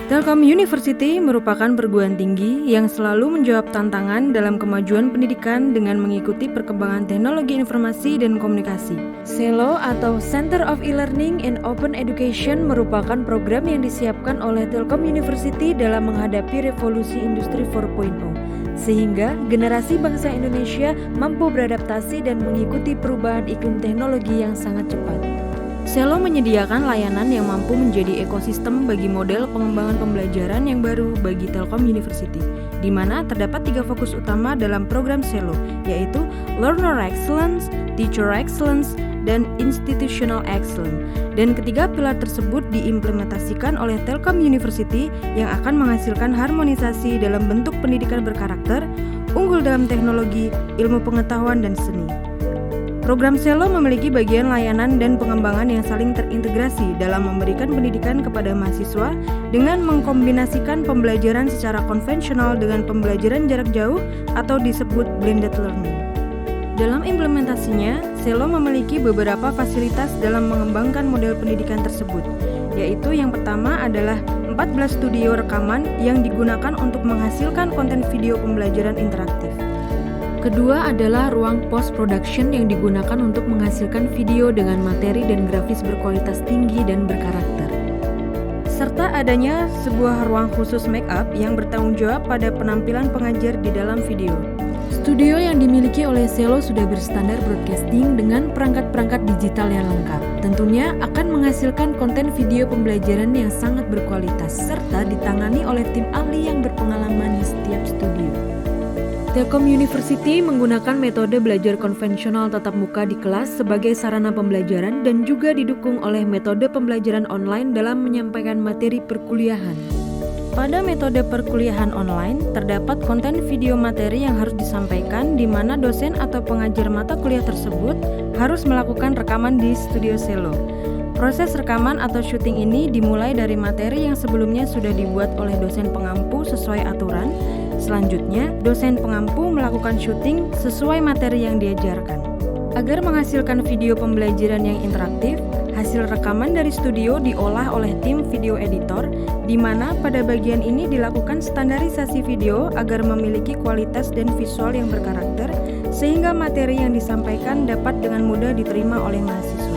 Telkom University merupakan perguruan tinggi yang selalu menjawab tantangan dalam kemajuan pendidikan dengan mengikuti perkembangan teknologi informasi dan komunikasi. CELO atau Center of E-Learning and Open Education merupakan program yang disiapkan oleh Telkom University dalam menghadapi revolusi industri 4.0, sehingga generasi bangsa Indonesia mampu beradaptasi dan mengikuti perubahan iklim teknologi yang sangat cepat. CELO menyediakan layanan yang mampu menjadi ekosistem bagi model pengembangan pembelajaran yang baru bagi Telkom University, di mana terdapat 3 fokus utama dalam program CELO, yaitu Learner Excellence, Teacher Excellence, dan Institutional Excellence. Dan ketiga pilar tersebut diimplementasikan oleh Telkom University yang akan menghasilkan harmonisasi dalam bentuk pendidikan berkarakter, unggul dalam teknologi, ilmu pengetahuan, dan seni. Program CELO memiliki bagian layanan dan pengembangan yang saling terintegrasi dalam memberikan pendidikan kepada mahasiswa dengan mengkombinasikan pembelajaran secara konvensional dengan pembelajaran jarak jauh atau disebut blended learning. Dalam implementasinya, CELO memiliki beberapa fasilitas dalam mengembangkan model pendidikan tersebut, yaitu yang pertama adalah 14 studio rekaman yang digunakan untuk menghasilkan konten video pembelajaran interaktif. Kedua adalah ruang post-production yang digunakan untuk menghasilkan video dengan materi dan grafis berkualitas tinggi dan berkarakter. Serta adanya sebuah ruang khusus make-up yang bertanggung jawab pada penampilan pengajar di dalam video. Studio yang dimiliki oleh CELO sudah berstandar broadcasting dengan perangkat-perangkat digital yang lengkap. Tentunya akan menghasilkan konten video pembelajaran yang sangat berkualitas, serta ditangani oleh tim ahli yang berpengalaman di setiap studio. Telkom University menggunakan metode belajar konvensional tatap muka di kelas sebagai sarana pembelajaran dan juga didukung oleh metode pembelajaran online dalam menyampaikan materi perkuliahan. Pada metode perkuliahan online, terdapat konten video materi yang harus disampaikan di mana dosen atau pengajar mata kuliah tersebut harus melakukan rekaman di studio CELO. Proses rekaman atau syuting ini dimulai dari materi yang sebelumnya sudah dibuat oleh dosen pengampu sesuai aturan. Selanjutnya, dosen pengampu melakukan syuting sesuai materi yang diajarkan. Agar menghasilkan video pembelajaran yang interaktif, hasil rekaman dari studio diolah oleh tim video editor, di mana pada bagian ini dilakukan standarisasi video agar memiliki kualitas dan visual yang berkarakter, sehingga materi yang disampaikan dapat dengan mudah diterima oleh mahasiswa.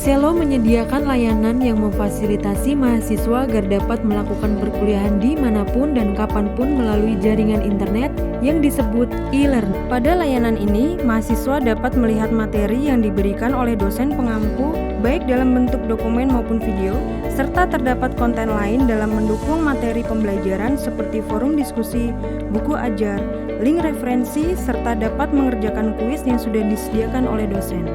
CELO menyediakan layanan yang memfasilitasi mahasiswa agar dapat melakukan perkuliahan dimanapun dan kapanpun melalui jaringan internet yang disebut e-learning. Pada layanan ini, mahasiswa dapat melihat materi yang diberikan oleh dosen pengampu baik dalam bentuk dokumen maupun video, serta terdapat konten lain dalam mendukung materi pembelajaran seperti forum diskusi, buku ajar, link referensi, serta dapat mengerjakan kuis yang sudah disediakan oleh dosen.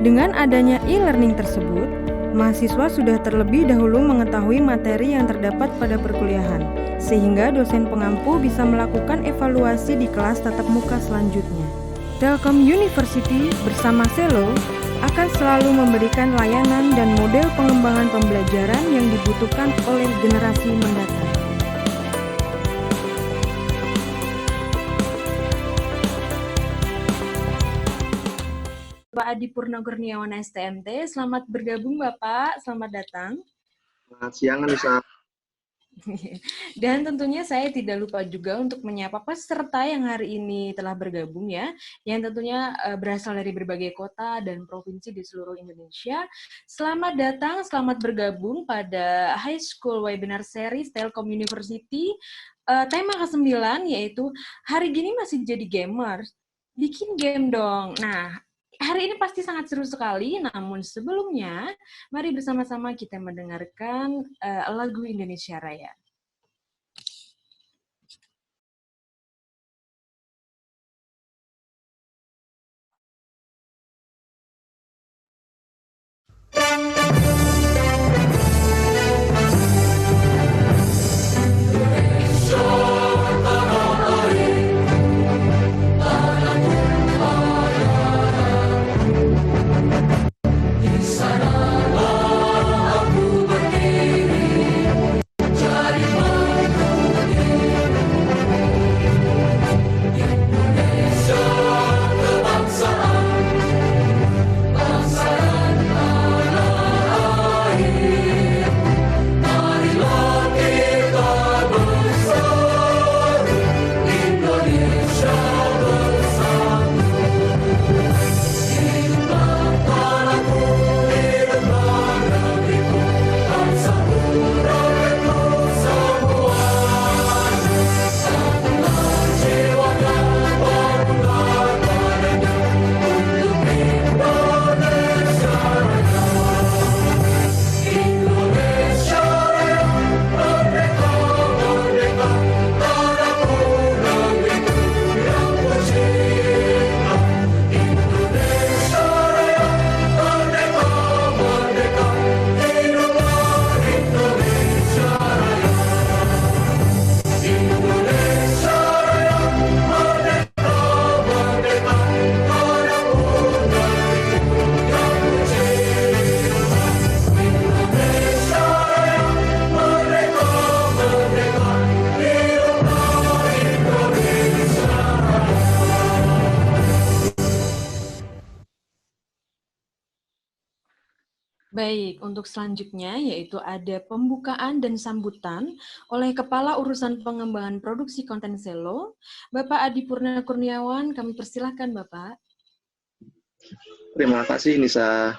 Dengan adanya e-learning tersebut, mahasiswa sudah terlebih dahulu mengetahui materi yang terdapat pada perkuliahan, sehingga dosen pengampu bisa melakukan evaluasi di kelas tatap muka selanjutnya. Telkom University bersama CELO akan selalu memberikan layanan dan model pengembangan pembelajaran yang dibutuhkan oleh generasi mendatang. Pak Adi Purna Kurniawan STMT, selamat bergabung Bapak, selamat datang. Selamat siang, Anissa. Dan tentunya saya tidak lupa juga untuk menyapa peserta yang hari ini telah bergabung ya, yang tentunya berasal dari berbagai kota dan provinsi di seluruh Indonesia. Selamat datang, selamat bergabung pada High School Webinar Series Telkom University. Tema ke-9 yaitu hari gini masih jadi gamers, bikin game dong. Nah, hari ini pasti sangat seru sekali, namun sebelumnya, mari bersama-sama kita mendengarkan lagu Indonesia Raya. Baik, untuk selanjutnya yaitu ada pembukaan dan sambutan oleh Kepala Urusan Pengembangan Produksi Konten Selo, Bapak Adi Purna Kurniawan. Kami persilahkan, Bapak. Terima kasih, Nisa.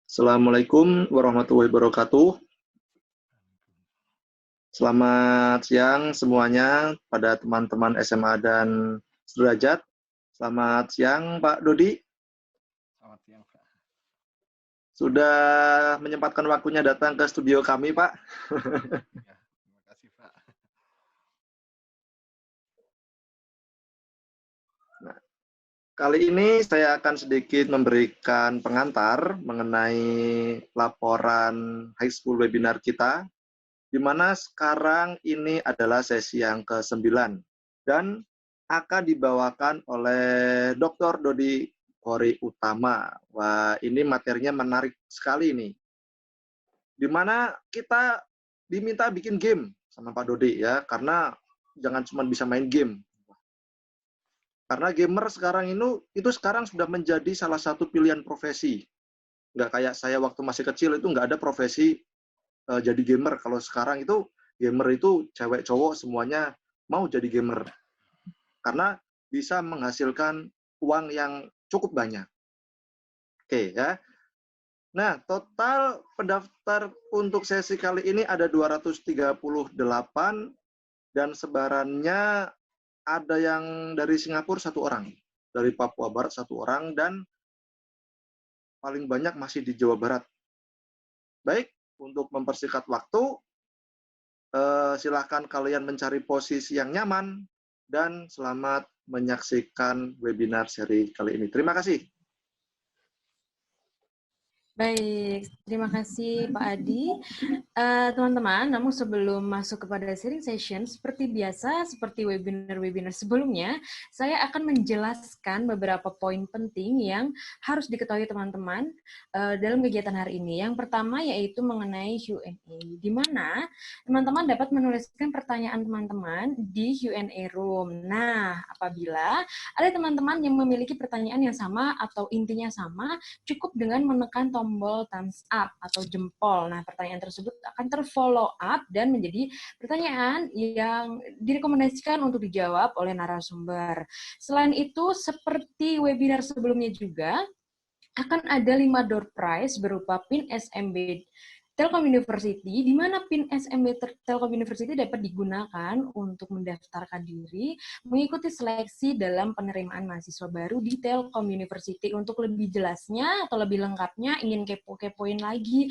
Assalamualaikum warahmatullahi wabarakatuh. Selamat siang semuanya pada teman-teman SMA dan sederajat. Selamat siang, Pak Dodi. Selamat siang, Pak. Sudah menyempatkan waktunya datang ke studio kami, Pak. Ya, terima kasih, Pak. Nah, kali ini saya akan sedikit memberikan pengantar mengenai laporan high school webinar kita, di mana sekarang ini adalah sesi yang ke-9 dan akan dibawakan oleh Dr. Dodi Kori Utama. Wah, ini materinya menarik sekali nih. Di mana kita diminta bikin game sama Pak Dodi ya, karena jangan cuma bisa main game. Karena gamer sekarang itu sekarang sudah menjadi salah satu pilihan profesi. Nggak kayak saya waktu masih kecil itu nggak ada profesi jadi gamer. Kalau sekarang itu gamer itu cewek cowok semuanya mau jadi gamer karena bisa menghasilkan uang yang cukup banyak. Oke ya. Nah, total pendaftar untuk sesi kali ini ada 238 dan sebarannya ada yang dari Singapura 1 orang, dari Papua Barat 1 orang, dan paling banyak masih di Jawa Barat. Baik, untuk mempersingkat waktu, silahkan kalian mencari posisi yang nyaman, dan selamat menyaksikan webinar seri kali ini. Terima kasih. Baik, terima kasih Pak Adi. Teman-teman, namun sebelum masuk kepada sharing session, seperti biasa, seperti webinar-webinar sebelumnya, saya akan menjelaskan beberapa poin penting yang harus diketahui teman-teman dalam kegiatan hari ini. Yang pertama yaitu mengenai Q&A, di mana teman-teman dapat menuliskan pertanyaan teman-teman di Q&A room. Nah, apabila ada teman-teman yang memiliki pertanyaan yang sama atau intinya sama, cukup dengan menekan tombol thumbs up atau jempol. Nah, pertanyaan tersebut akan terfollow up dan menjadi pertanyaan yang direkomendasikan untuk dijawab oleh narasumber. Selain itu, seperti webinar sebelumnya juga, akan ada 5 door prize berupa pin SMB Telkom University, di mana PIN SMB Telkom University dapat digunakan untuk mendaftarkan diri mengikuti seleksi dalam penerimaan mahasiswa baru di Telkom University. Untuk lebih jelasnya atau lebih lengkapnya, ingin kepo-kepoin lagi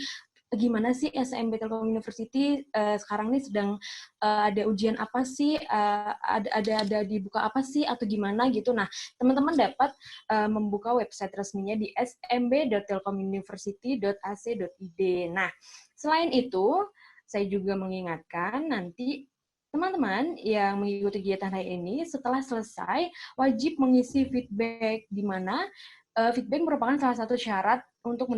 gimana sih SMB Telkom University sekarang ini sedang ada ujian apa sih, ada dibuka apa sih atau gimana gitu. Nah, teman-teman dapat membuka website resminya di smb.telkomuniversity.ac.id. Nah, selain itu, saya juga mengingatkan nanti teman-teman yang mengikuti kegiatan hari ini setelah selesai wajib mengisi feedback, di mana feedback merupakan salah satu syarat untuk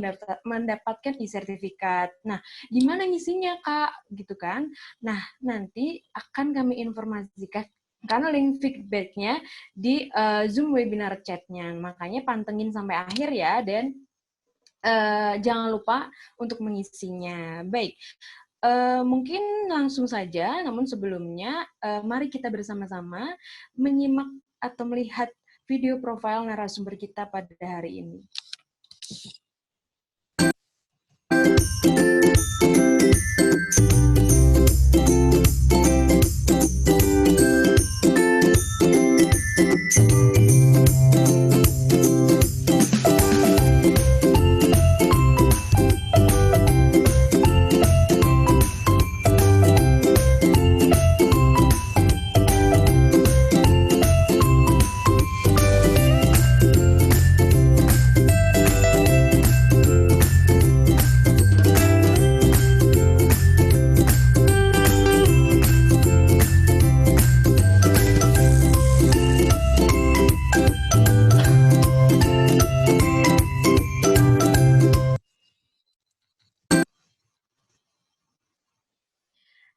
mendapatkan e-sertifikat. Nah, gimana ngisinya, Kak? Gitu kan. Nah, nanti akan kami informasikan karena link feedbacknya di Zoom webinar chat-nya. Makanya pantengin sampai akhir ya, dan jangan lupa untuk mengisinya. Baik, mungkin langsung saja, namun sebelumnya mari kita bersama-sama menyimak atau melihat video profil narasumber kita pada hari ini.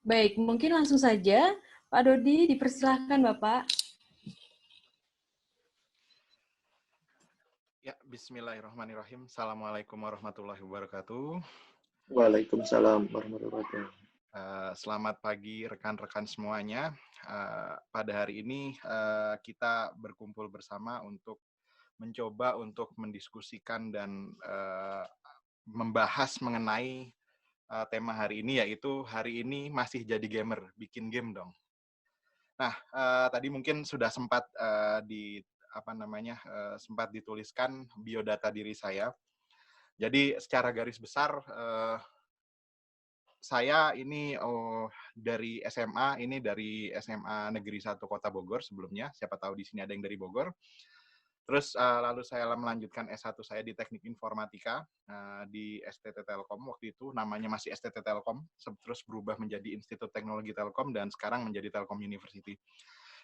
Baik, mungkin langsung saja Pak Dodi, dipersilahkan Bapak. Ya, Bismillahirrahmanirrahim. Assalamualaikum warahmatullahi wabarakatuh. Waalaikumsalam warahmatullahi wabarakatuh. Selamat pagi rekan-rekan semuanya. Pada hari ini kita berkumpul bersama untuk mencoba untuk mendiskusikan dan membahas mengenai tema hari ini, yaitu hari ini masih jadi gamer, bikin game dong. Nah, tadi mungkin sudah sempat sempat dituliskan biodata diri saya. Jadi secara garis besar saya ini dari SMA, ini dari SMA Negeri 1 Kota Bogor sebelumnya. Siapa tahu di sini ada yang dari Bogor. Terus lalu saya melanjutkan S1 saya di Teknik Informatika di STT Telkom. Waktu itu namanya masih STT Telkom, terus berubah menjadi Institut Teknologi Telkom dan sekarang menjadi Telkom University.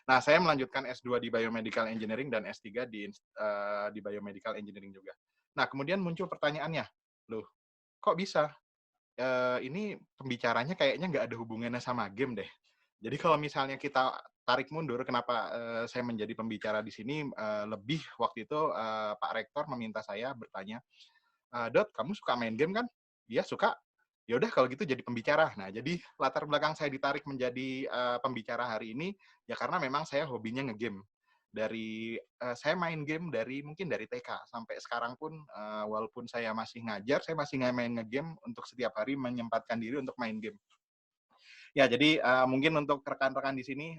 Nah, saya melanjutkan S2 di Biomedical Engineering dan S3 di Biomedical Engineering juga. Nah, kemudian muncul pertanyaannya, loh, kok bisa? Ini pembicaranya kayaknya nggak ada hubungannya sama game deh. Jadi kalau misalnya kita tarik mundur, kenapa saya menjadi pembicara di sini, lebih waktu itu Pak Rektor meminta saya bertanya, Dot, kamu suka main game kan? Iya, suka. Ya udah kalau gitu jadi pembicara. Nah, jadi latar belakang saya ditarik menjadi pembicara hari ini ya karena memang saya hobinya ngegame. Saya main game mungkin dari TK sampai sekarang pun walaupun saya masih ngajar, saya masih main ngegame untuk setiap hari menyempatkan diri untuk main game. Ya, jadi mungkin untuk rekan-rekan di sini,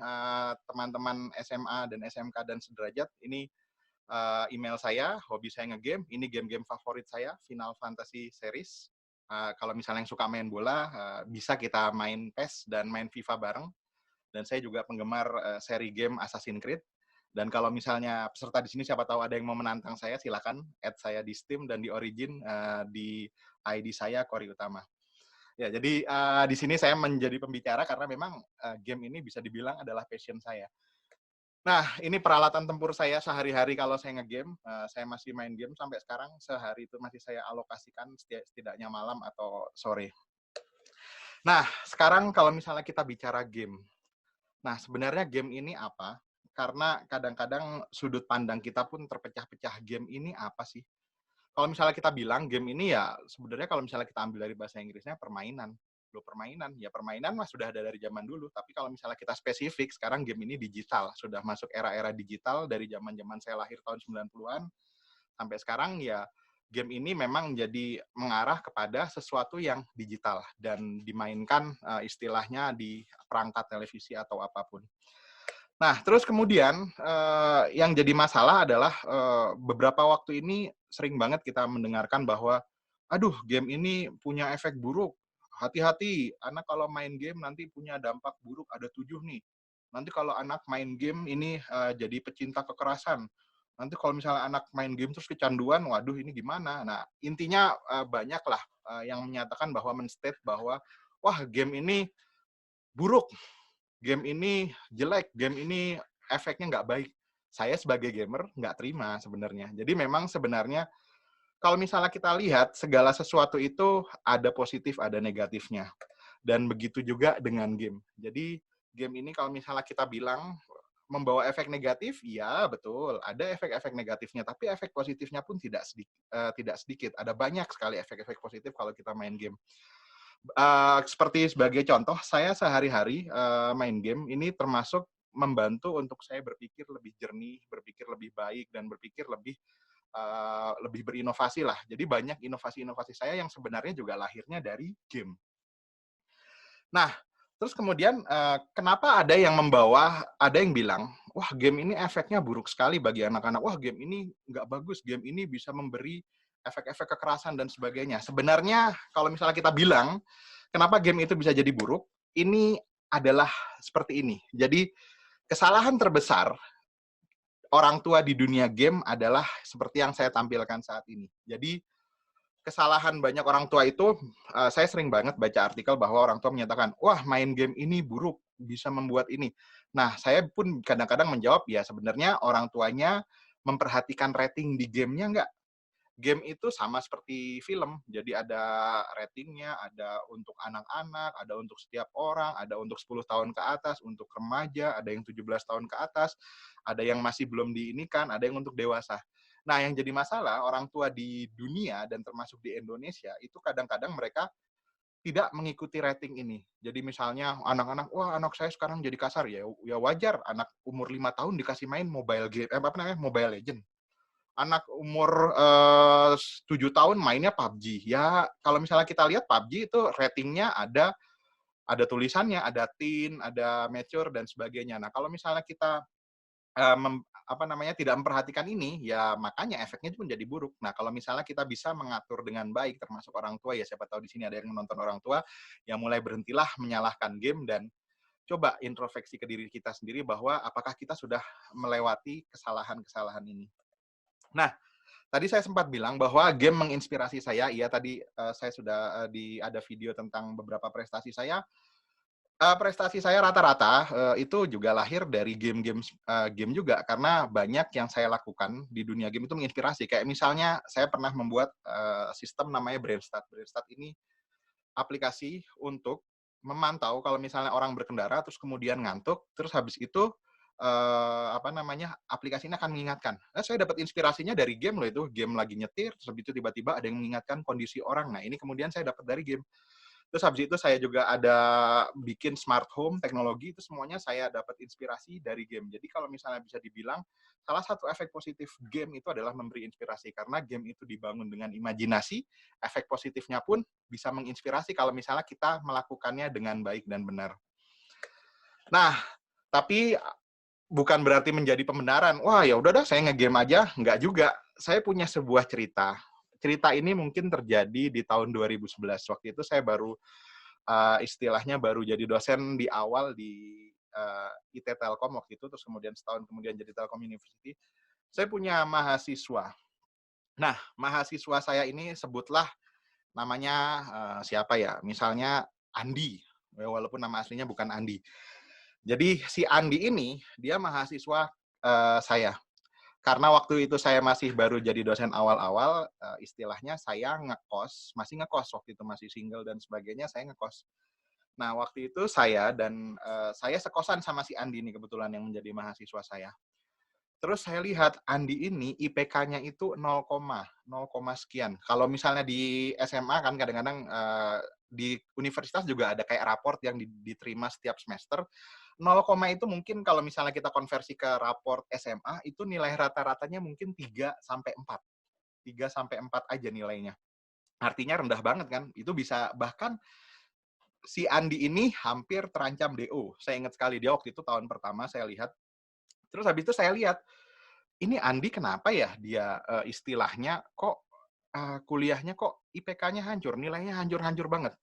teman-teman SMA dan SMK dan sederajat, ini email saya, hobi saya ngegame, ini game-game favorit saya, Final Fantasy series. Kalau misalnya yang suka main bola, bisa kita main PES dan main FIFA bareng. Dan saya juga penggemar seri game Assassin's Creed. Dan kalau misalnya peserta di sini siapa tahu ada yang mau menantang saya, silakan add saya di Steam dan di Origin di ID saya Kori Utama. Ya, jadi di sini saya menjadi pembicara karena memang game ini bisa dibilang adalah passion saya. Nah, ini peralatan tempur saya sehari-hari kalau saya ngegame. Saya masih main game sampai sekarang, sehari itu masih saya alokasikan setidaknya malam atau sore. Nah, sekarang kalau misalnya kita bicara game. Nah, sebenarnya game ini apa? Karena kadang-kadang sudut pandang kita pun terpecah-pecah, game ini apa sih? Kalau misalnya kita bilang game ini ya sebenarnya kalau misalnya kita ambil dari bahasa Inggrisnya permainan. Loh, permainan. Ya permainan mah sudah ada dari zaman dulu, tapi kalau misalnya kita spesifik, sekarang game ini digital. Sudah masuk era-era digital dari zaman-zaman saya lahir tahun 90-an sampai sekarang ya game ini memang jadi mengarah kepada sesuatu yang digital dan dimainkan istilahnya di perangkat televisi atau apapun. Nah, terus kemudian yang jadi masalah adalah beberapa waktu ini sering banget kita mendengarkan bahwa, aduh, game ini punya efek buruk. Hati-hati, anak kalau main game nanti punya dampak buruk, ada 7 nih. Nanti kalau anak main game ini jadi pecinta kekerasan. Nanti kalau misalnya anak main game terus kecanduan, waduh ini gimana? Nah, intinya banyaklah yang menyatakan bahwa men-state bahwa, wah game ini buruk, game ini jelek, game ini efeknya nggak baik. Saya sebagai gamer nggak terima sebenarnya. Jadi memang sebenarnya kalau misalnya kita lihat segala sesuatu itu ada positif, ada negatifnya. Dan begitu juga dengan game. Jadi game ini kalau misalnya kita bilang membawa efek negatif, iya betul, ada efek-efek negatifnya, tapi efek positifnya pun tidak sedikit. Ada banyak sekali efek-efek positif kalau kita main game. Seperti sebagai contoh, saya sehari-hari main game ini termasuk membantu untuk saya berpikir lebih jernih, berpikir lebih baik, dan berpikir lebih berinovasi lah. Jadi banyak inovasi-inovasi saya yang sebenarnya juga lahirnya dari game. Nah, terus kemudian kenapa ada yang bilang, wah game ini efeknya buruk sekali bagi anak-anak, wah game ini nggak bagus, game ini bisa memberi efek-efek kekerasan dan sebagainya. Sebenarnya kalau misalnya kita bilang, kenapa game itu bisa jadi buruk, ini adalah seperti ini. Jadi kesalahan terbesar orang tua di dunia game adalah seperti yang saya tampilkan saat ini. Jadi kesalahan banyak orang tua itu, saya sering banget baca artikel bahwa orang tua menyatakan, wah main game ini buruk, bisa membuat ini. Nah, saya pun kadang-kadang menjawab, ya sebenarnya orang tuanya memperhatikan rating di gamenya nggak? Game itu sama seperti film, jadi ada ratingnya, ada untuk anak-anak, ada untuk setiap orang, ada untuk 10 tahun ke atas, untuk remaja, ada yang 17 tahun ke atas, ada yang masih belum diinikan, ada yang untuk dewasa. Nah, yang jadi masalah orang tua di dunia dan termasuk di Indonesia itu kadang-kadang mereka tidak mengikuti rating ini. Jadi misalnya anak-anak, wah anak saya sekarang jadi kasar ya, ya wajar anak umur 5 tahun dikasih main mobile game, apa namanya, Mobile Legend. Anak umur 7 tahun mainnya PUBG. Ya kalau misalnya kita lihat PUBG itu ratingnya ada tulisannya, ada teen, ada mature dan sebagainya. Nah, kalau misalnya kita tidak memperhatikan ini, ya makanya efeknya itu menjadi buruk. Nah, kalau misalnya kita bisa mengatur dengan baik, termasuk orang tua, ya siapa tahu di sini ada yang menonton orang tua, yang mulai berhentilah menyalahkan game dan coba introspeksi ke diri kita sendiri bahwa apakah kita sudah melewati kesalahan-kesalahan ini. Nah, tadi saya sempat bilang bahwa game menginspirasi saya. Iya, tadi saya sudah ada video tentang beberapa prestasi saya. Prestasi saya rata-rata itu juga lahir dari game juga karena banyak yang saya lakukan di dunia game itu menginspirasi. Kayak misalnya saya pernah membuat sistem namanya Brainstat. Brainstat ini aplikasi untuk memantau kalau misalnya orang berkendara terus kemudian ngantuk, terus habis itu aplikasi ini akan mengingatkan. Saya dapat inspirasinya dari game loh itu, game lagi nyetir, terus habis itu tiba-tiba ada yang mengingatkan kondisi orang. Nah, ini kemudian saya dapat dari game. Terus habis itu saya juga ada bikin smart home teknologi, itu semuanya saya dapat inspirasi dari game. Jadi kalau misalnya bisa dibilang, salah satu efek positif game itu adalah memberi inspirasi. Karena game itu dibangun dengan imajinasi, efek positifnya pun bisa menginspirasi kalau misalnya kita melakukannya dengan baik dan benar. Nah, tapi bukan berarti menjadi pembenaran. Wah, ya udah dah saya nge-game aja. Enggak juga. Saya punya sebuah cerita. Cerita ini mungkin terjadi di tahun 2011. Waktu itu saya baru istilahnya baru jadi dosen di awal di IT Telkom waktu itu, terus kemudian setahun kemudian jadi Telkom University. Saya punya mahasiswa. Nah, mahasiswa saya ini sebutlah namanya siapa ya? Misalnya Andi, walaupun nama aslinya bukan Andi. Jadi si Andi ini dia mahasiswa saya. Karena waktu itu saya masih baru jadi dosen awal-awal, istilahnya saya masih ngekos waktu itu masih single dan sebagainya, saya ngekos. Nah, waktu itu saya sekosan sama si Andi ini kebetulan yang menjadi mahasiswa saya. Terus saya lihat Andi ini IPK-nya itu 0, sekian. Kalau misalnya di SMA kan kadang-kadang di universitas juga ada kayak raport yang diterima setiap semester. 0, itu mungkin kalau misalnya kita konversi ke raport SMA itu nilai rata-ratanya mungkin 3 sampai 4. 3 sampai 4 aja nilainya. Artinya rendah banget kan? Itu bisa bahkan si Andi ini hampir terancam DO. Saya ingat sekali dia waktu itu tahun pertama saya lihat. Terus habis itu saya lihat ini Andi kenapa ya dia istilahnya kok kuliahnya kok IPK-nya hancur, nilainya hancur-hancur banget.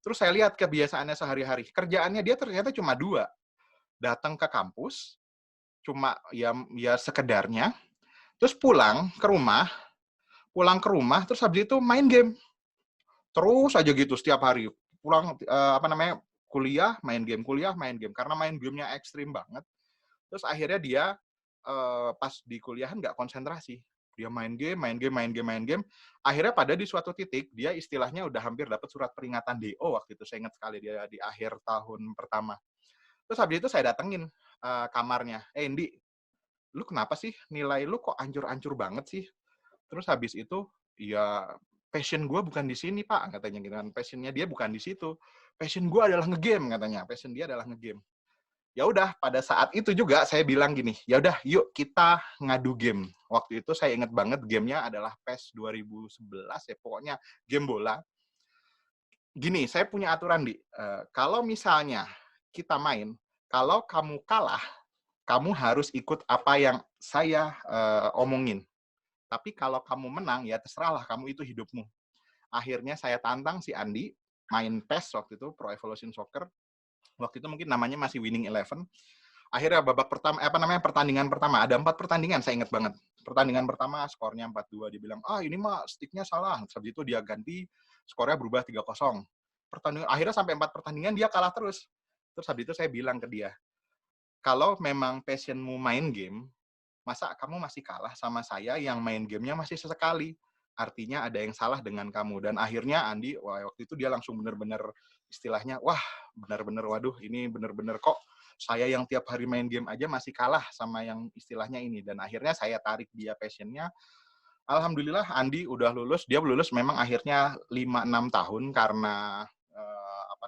Terus saya lihat kebiasaannya sehari-hari. Kerjaannya dia ternyata cuma 2. Datang ke kampus, cuma ya sekedarnya, terus pulang ke rumah, terus habis itu main game. Terus aja gitu setiap hari. Pulang, kuliah, main game, karena main gamenya ekstrim banget. Terus akhirnya dia pas di kuliahan nggak konsentrasi. Dia main game. Akhirnya pada di suatu titik, dia istilahnya udah hampir dapat surat peringatan DO waktu itu. Saya ingat sekali dia di akhir tahun pertama. Terus habis itu saya datengin kamarnya. Indi, lu kenapa sih? Nilai lu kok hancur-hancur banget sih? Terus habis itu, ya passion gue bukan di sini, Pak, katanya gitu kan. Passionnya dia bukan di situ. Passion gue adalah ngegame, katanya. Passion dia adalah ngegame. Ya udah, pada saat itu juga saya bilang gini, ya udah yuk kita ngadu game. Waktu itu saya ingat banget gamenya adalah PES 2011 ya, pokoknya game bola. Gini, saya punya aturan, kalau misalnya kita main, kalau kamu kalah, kamu harus ikut apa yang saya omongin. Tapi kalau kamu menang, ya terserahlah, kamu itu hidupmu. Akhirnya saya tantang si Andi, main PES waktu itu, Pro Evolution Soccer. Waktu itu mungkin namanya masih Winning Eleven. Akhirnya babak pertama, pertandingan pertama, ada 4 pertandingan, saya ingat banget. Pertandingan pertama skornya 4-2, dia bilang, ini mah sticknya salah. Habis itu dia ganti, skornya berubah 3-0. Akhirnya sampai 4 pertandingan dia kalah terus. Terus habis itu saya bilang ke dia, kalau memang passionmu main game, masa kamu masih kalah sama saya yang main gamenya masih sesekali? Artinya ada yang salah dengan kamu. Dan akhirnya Andi, waktu itu dia langsung benar-benar istilahnya, wah benar-benar waduh ini benar-benar kok saya yang tiap hari main game aja masih kalah sama yang istilahnya ini. Dan akhirnya saya tarik dia passionnya. Alhamdulillah Andi udah lulus. Dia lulus memang akhirnya 5-6 tahun karena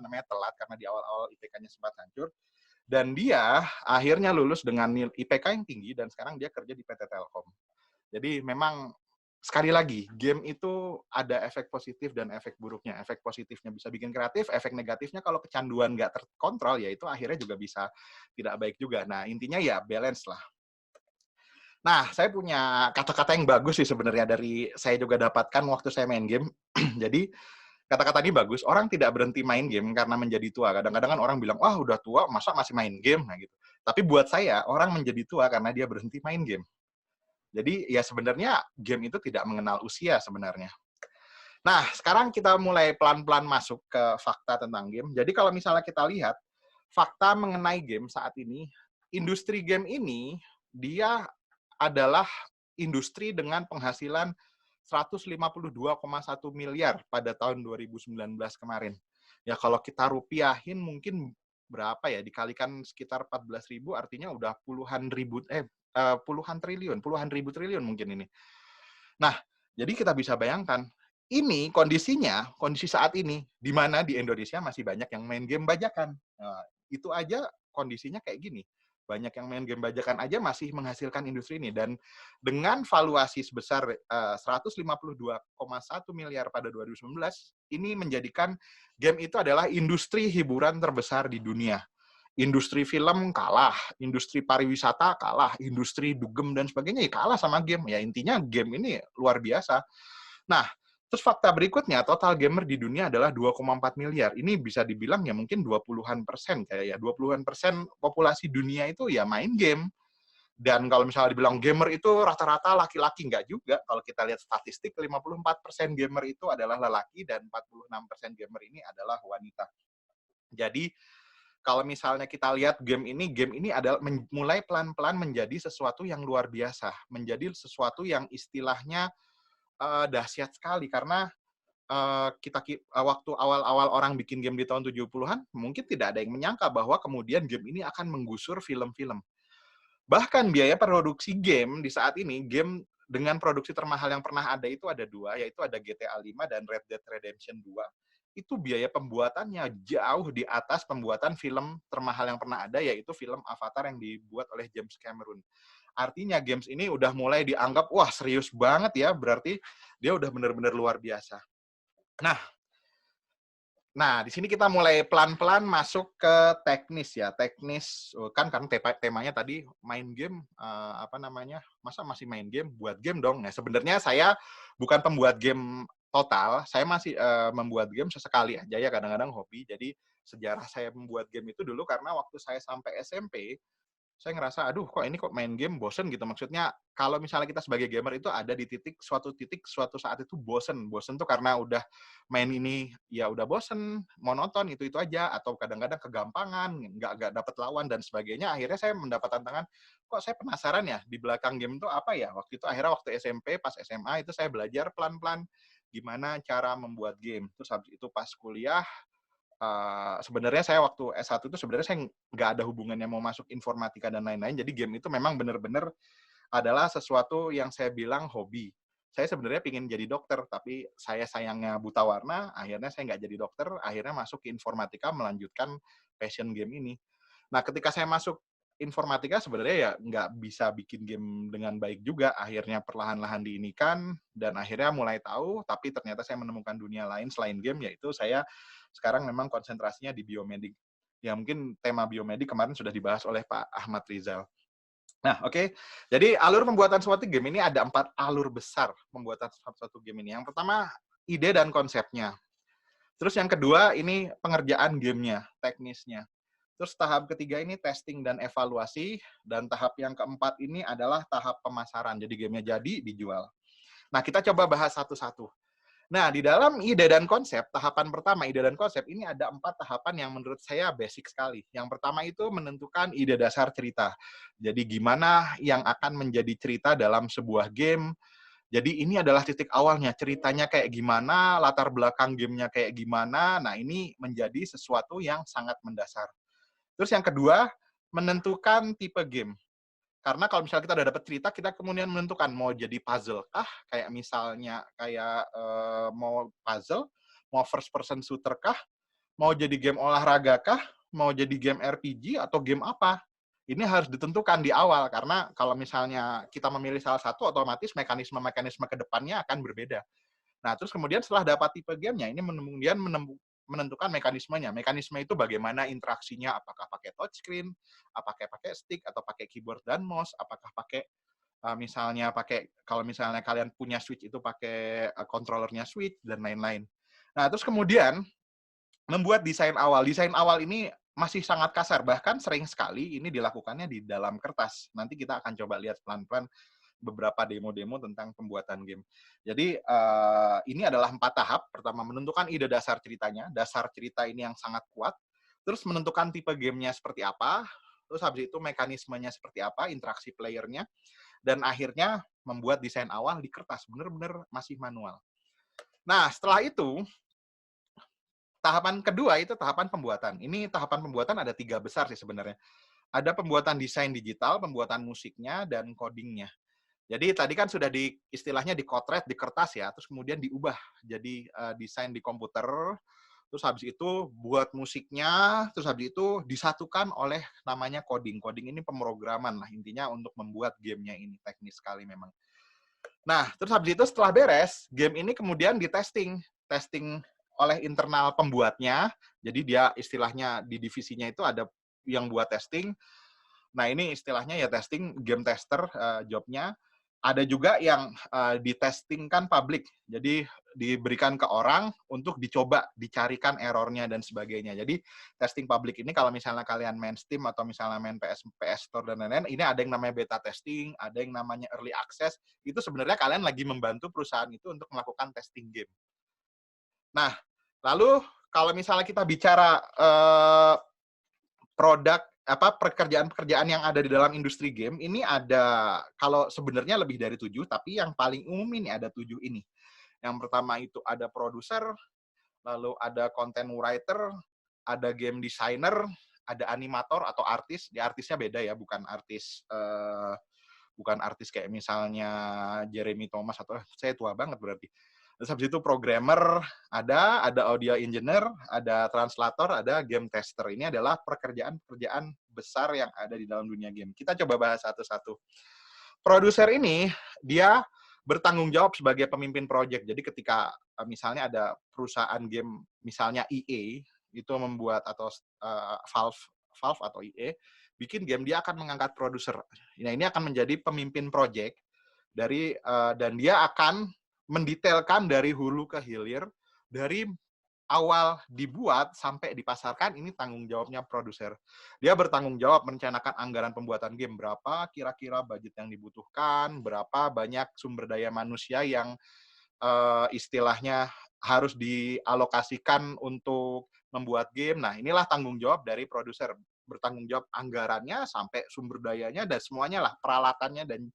telat karena di awal-awal IPK-nya sempat hancur. Dan dia akhirnya lulus dengan IPK yang tinggi dan sekarang dia kerja di PT Telkom. Jadi memang sekali lagi, game itu ada efek positif dan efek buruknya. Efek positifnya bisa bikin kreatif, efek negatifnya kalau kecanduan nggak terkontrol, ya itu akhirnya juga bisa tidak baik juga. Nah, intinya ya balance lah. Nah, saya punya kata-kata yang bagus sih sebenarnya dari saya juga dapatkan waktu saya main game. Jadi, kata-kata ini bagus. Orang tidak berhenti main game karena menjadi tua. Kadang-kadang kan orang bilang, wah udah tua, masa masih main game? Nah, gitu. Tapi buat saya, orang menjadi tua karena dia berhenti main game. Jadi ya sebenarnya game itu tidak mengenal usia sebenarnya. Nah, sekarang kita mulai pelan-pelan masuk ke fakta tentang game. Jadi kalau misalnya kita lihat, fakta mengenai game saat ini, industri game ini, dia adalah industri dengan penghasilan 152,1 miliar pada tahun 2019 kemarin. Ya kalau kita rupiahin mungkin berapa ya, dikalikan sekitar 14.000 artinya udah puluhan ribu triliun mungkin ini. Nah, jadi kita bisa bayangkan, ini kondisi saat ini, di mana di Indonesia masih banyak yang main game bajakan. Nah, itu aja kondisinya kayak gini. Banyak yang main game bajakan aja masih menghasilkan industri ini. Dan dengan valuasi sebesar 152,1 miliar pada 2019, ini menjadikan game itu adalah industri hiburan terbesar di dunia. Industri film kalah, industri pariwisata kalah, industri dugem dan sebagainya ya kalah sama game. Ya intinya game ini luar biasa. Nah, terus fakta berikutnya, total gamer di dunia adalah 2,4 miliar. Ini bisa dibilang ya mungkin 20-an persen kayak ya. 20-an persen populasi dunia itu ya main game. Dan kalau misalnya dibilang gamer itu rata-rata laki-laki, nggak juga. Kalau kita lihat statistik, 54% gamer itu adalah lelaki dan 46% gamer ini adalah wanita. Jadi, kalau misalnya kita lihat game ini adalah mulai pelan-pelan menjadi sesuatu yang luar biasa. Menjadi sesuatu yang istilahnya dahsyat sekali karena waktu awal-awal orang bikin game di tahun 70-an mungkin tidak ada yang menyangka bahwa kemudian game ini akan menggusur film-film. Bahkan biaya produksi game di saat ini, game dengan produksi termahal yang pernah ada itu ada dua, yaitu ada GTA 5 dan Red Dead Redemption 2. Itu biaya pembuatannya jauh di atas pembuatan film termahal yang pernah ada, yaitu film Avatar yang dibuat oleh James Cameron. Artinya games ini udah mulai dianggap, wah serius banget ya, berarti dia udah benar-benar luar biasa. Nah, di sini kita mulai pelan-pelan masuk ke teknis ya. Teknis, kan temanya tadi main game, masa masih main game? Buat game dong. Nah, sebenarnya saya bukan pembuat game total, saya masih membuat game sesekali aja ya, kadang-kadang hobi. Jadi, sejarah saya membuat game itu dulu karena waktu saya sampai SMP, saya ngerasa, aduh kok ini kok main game bosen gitu. Maksudnya kalau misalnya kita sebagai gamer itu ada di suatu saat itu bosen. Bosen tuh karena udah main ini ya udah bosen, monoton itu aja. Atau kadang-kadang kegampangan, nggak dapet lawan dan sebagainya. Akhirnya saya mendapat tantangan, kok saya penasaran ya di belakang game itu apa ya. Waktu itu akhirnya waktu SMP, pas SMA itu saya belajar pelan-pelan gimana cara membuat game. Terus habis itu pas kuliah, sebenarnya saya waktu S1 itu sebenarnya saya nggak ada hubungannya mau masuk informatika dan lain-lain. Jadi game itu memang benar-benar adalah sesuatu yang saya bilang hobi. Saya sebenarnya ingin jadi dokter, tapi saya sayangnya buta warna, akhirnya saya nggak jadi dokter, akhirnya masuk ke informatika melanjutkan passion game ini. Nah, ketika saya masuk informatika sebenarnya ya nggak bisa bikin game dengan baik juga. Akhirnya perlahan-lahan diinikan, dan akhirnya mulai tahu, tapi ternyata saya menemukan dunia lain selain game, yaitu saya sekarang memang konsentrasinya di biomedik. Ya mungkin tema biomedik kemarin sudah dibahas oleh Pak Ahmad Rizal. Nah, oke. Jadi alur pembuatan suatu game ini ada 4 alur besar pembuatan suatu game ini. Yang pertama, ide dan konsepnya. Terus yang kedua, ini pengerjaan gamenya, teknisnya. Terus tahap ketiga ini testing dan evaluasi. Dan tahap yang keempat ini adalah tahap pemasaran. Jadi gamenya jadi, dijual. Nah, kita coba bahas satu-satu. Nah, di dalam ide dan konsep, tahapan pertama, ide dan konsep, ini ada 4 tahapan yang menurut saya basic sekali. Yang pertama itu menentukan ide dasar cerita. Jadi gimana yang akan menjadi cerita dalam sebuah game, Jadi ini adalah titik awalnya, ceritanya kayak gimana, latar belakang gamenya kayak gimana. Nah, ini menjadi sesuatu yang sangat mendasar. Terus yang kedua, menentukan tipe game. Karena kalau misalnya kita udah dapat cerita, kita kemudian menentukan mau jadi puzzle kah, kayak misalnya kayak mau puzzle, mau first person shooter kah, mau jadi game olahraga kah, mau jadi game RPG atau game apa. Ini harus ditentukan di awal, karena kalau misalnya kita memilih salah satu, otomatis mekanisme-mekanisme ke depannya akan berbeda. Nah, terus kemudian setelah dapat tipe gamenya, ini kemudian menentukan mekanismenya. Mekanisme itu bagaimana interaksinya, apakah pakai touchscreen, apakah pakai stick, atau pakai keyboard dan mouse, apakah pakai misalnya pakai, kalau misalnya kalian punya Switch itu pakai controllernya Switch, dan lain-lain. Nah, terus kemudian membuat desain awal. Desain awal ini masih sangat kasar, bahkan sering sekali ini dilakukannya di dalam kertas. Nanti kita akan coba lihat pelan-pelan beberapa demo-demo tentang pembuatan game. Jadi ini adalah 4 tahap. Pertama, menentukan ide dasar ceritanya. Dasar cerita ini yang sangat kuat. Terus menentukan tipe gamenya seperti apa. Terus habis itu mekanismenya seperti apa, interaksi playernya. Dan akhirnya membuat desain awal di kertas. Benar-benar masih manual. Nah, setelah itu, tahapan kedua itu tahapan pembuatan. Ini tahapan pembuatan ada 3 besar sih sebenarnya. Ada pembuatan desain digital, pembuatan musiknya, dan codingnya. Jadi tadi kan sudah istilahnya dikotret di kertas ya, terus kemudian diubah jadi desain di komputer, terus habis itu buat musiknya, terus habis itu disatukan oleh namanya coding. Coding ini pemrograman lah intinya untuk membuat gamenya ini, teknis sekali memang. Nah, terus habis itu setelah beres, game ini kemudian testing oleh internal pembuatnya. Jadi dia istilahnya di divisinya itu ada yang buat testing. Nah, ini istilahnya ya testing, game tester jobnya. Ada juga yang ditestingkan publik, jadi diberikan ke orang untuk dicoba, dicarikan errornya dan sebagainya. Jadi testing publik ini kalau misalnya kalian main Steam atau misalnya main PS Store dan lain-lain, ini ada yang namanya beta testing, ada yang namanya early access. Itu sebenarnya kalian lagi membantu perusahaan itu untuk melakukan testing game. Nah, lalu kalau misalnya kita bicara produk pekerjaan-pekerjaan yang ada di dalam industri game, ini ada, kalau sebenarnya lebih dari 7, tapi yang paling umum ini ada 7 ini. Yang pertama itu ada produser, lalu ada content writer, ada game designer, ada animator atau artis. Di artisnya beda ya, bukan artis kayak misalnya Jeremy Thomas atau saya tua banget berarti. Terus habis itu programmer, ada audio engineer, ada translator, ada game tester. Ini adalah pekerjaan-pekerjaan besar yang ada di dalam dunia game. Kita coba bahas satu-satu. Produser ini, dia bertanggung jawab sebagai pemimpin project. Jadi ketika misalnya ada perusahaan game, misalnya EA, itu membuat, atau Valve atau EA, bikin game, dia akan mengangkat produser. Nah, ini akan menjadi pemimpin project, dan dia akan mendetailkan dari hulu ke hilir, dari awal dibuat sampai dipasarkan, ini tanggung jawabnya produser. Dia bertanggung jawab merencanakan anggaran pembuatan game, berapa kira-kira budget yang dibutuhkan, berapa banyak sumber daya manusia yang istilahnya harus dialokasikan untuk membuat game. Nah, inilah tanggung jawab dari produser. Bertanggung jawab anggarannya sampai sumber dayanya dan semuanya lah, peralatannya dan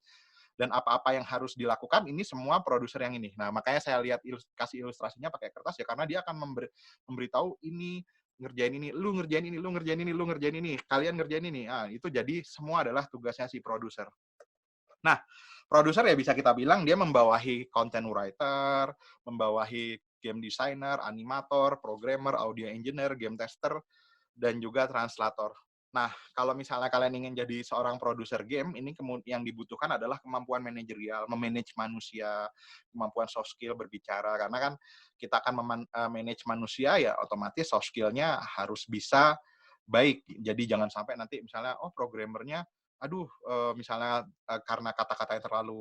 apa-apa yang harus dilakukan, ini semua produser yang ini. Nah, makanya saya lihat kasih ilustrasinya pakai kertas ya, karena dia akan memberitahu ini, ngerjain ini, lu ngerjain ini, lu ngerjain ini, lu ngerjain ini, kalian ngerjain ini. Nah, itu jadi semua adalah tugasnya si produser. Nah, produser ya bisa kita bilang dia membawahi content writer, membawahi game designer, animator, programmer, audio engineer, game tester, dan juga translator. Nah, kalau misalnya kalian ingin jadi seorang produser game, ini yang dibutuhkan adalah kemampuan manajerial, memanage manusia, kemampuan soft skill berbicara, karena kan kita akan manage manusia, ya otomatis soft skill-nya harus bisa baik. Jadi jangan sampai nanti misalnya, programmernya, misalnya karena kata-kata yang terlalu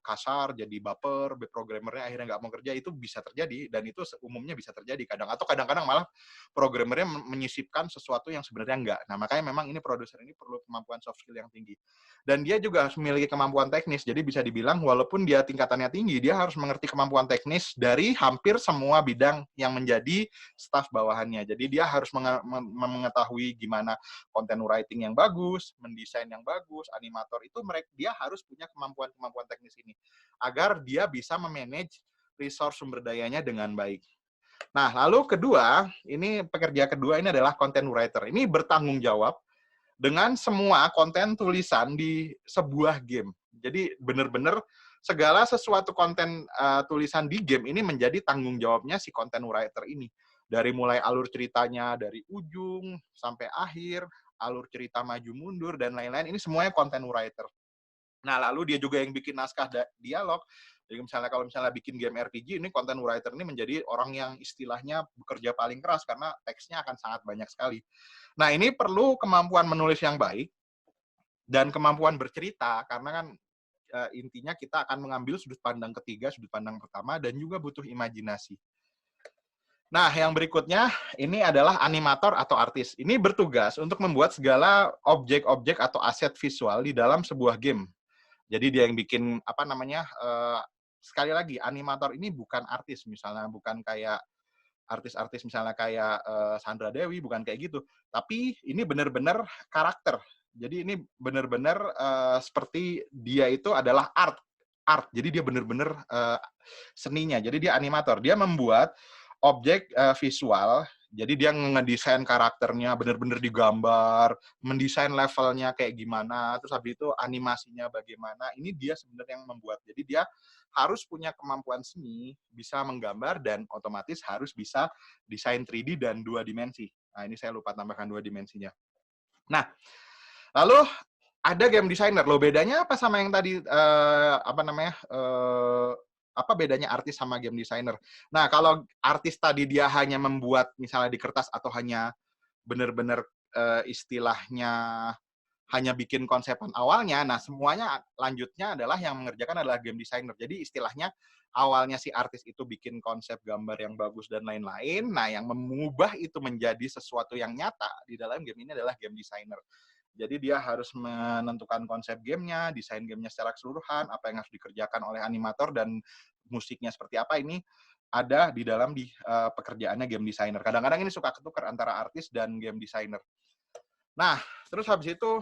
kasar, jadi baper, programmernya akhirnya nggak mau kerja, itu bisa terjadi, dan itu umumnya bisa terjadi kadang-kadang malah programmernya menyisipkan sesuatu yang sebenarnya enggak. Nah, makanya memang ini produser ini perlu kemampuan soft skill yang tinggi. Dan dia juga harus memiliki kemampuan teknis, jadi bisa dibilang walaupun dia tingkatannya tinggi, dia harus mengerti kemampuan teknis dari hampir semua bidang yang menjadi staf bawahannya. Jadi dia harus mengetahui gimana content writing yang bagus, mendesain yang bagus, animator itu dia harus punya kemampuan-kemampuan teknis ini agar dia bisa memanage resource sumber dayanya dengan baik. Nah, lalu pekerja kedua ini adalah content writer. Ini bertanggung jawab dengan semua konten tulisan di sebuah game. Jadi benar-benar segala sesuatu konten tulisan di game ini menjadi tanggung jawabnya si content writer ini. Dari mulai alur ceritanya dari ujung sampai akhir, alur cerita maju mundur dan lain-lain, ini semuanya content writer. Nah, lalu dia juga yang bikin naskah dialog. Jadi kalau misalnya bikin game RPG, ini content writer ini menjadi orang yang istilahnya bekerja paling keras karena teksnya akan sangat banyak sekali. Nah, ini perlu kemampuan menulis yang baik dan kemampuan bercerita karena kan intinya kita akan mengambil sudut pandang ketiga, sudut pandang pertama, dan juga butuh imajinasi. Nah, yang berikutnya ini adalah animator atau artis. Ini bertugas untuk membuat segala objek-objek atau aset visual di dalam sebuah game. Jadi dia yang bikin sekali lagi animator ini bukan artis, misalnya bukan kayak artis-artis misalnya kayak Sandra Dewi, bukan kayak gitu. Tapi ini benar-benar karakter. Jadi ini benar-benar seperti dia itu adalah art. Jadi dia benar-benar seninya. Jadi dia animator. Dia membuat objek visual. Jadi dia ngedesain karakternya, benar-benar digambar, mendesain levelnya kayak gimana, terus habis itu animasinya bagaimana. Ini dia sebenarnya yang membuat. Jadi dia harus punya kemampuan seni, bisa menggambar, dan otomatis harus bisa desain 3D dan 2 dimensi. Nah, ini saya lupa tambahkan 2 dimensinya. Nah, lalu ada game designer. Loh, bedanya apa sama yang tadi, apa bedanya artis sama game designer? Nah, kalau artis tadi dia hanya membuat misalnya di kertas atau hanya benar-benar istilahnya hanya bikin konsepan awalnya, nah semuanya lanjutnya adalah yang mengerjakan adalah game designer. Jadi istilahnya awalnya si artis itu bikin konsep gambar yang bagus dan lain-lain, nah yang mengubah itu menjadi sesuatu yang nyata di dalam game ini adalah game designer. Jadi dia harus menentukan konsep gamenya, desain gamenya secara keseluruhan, apa yang harus dikerjakan oleh animator, dan musiknya seperti apa, ini ada di dalam pekerjaannya game designer. Kadang-kadang ini suka ketukar antara artis dan game designer. Nah, terus habis itu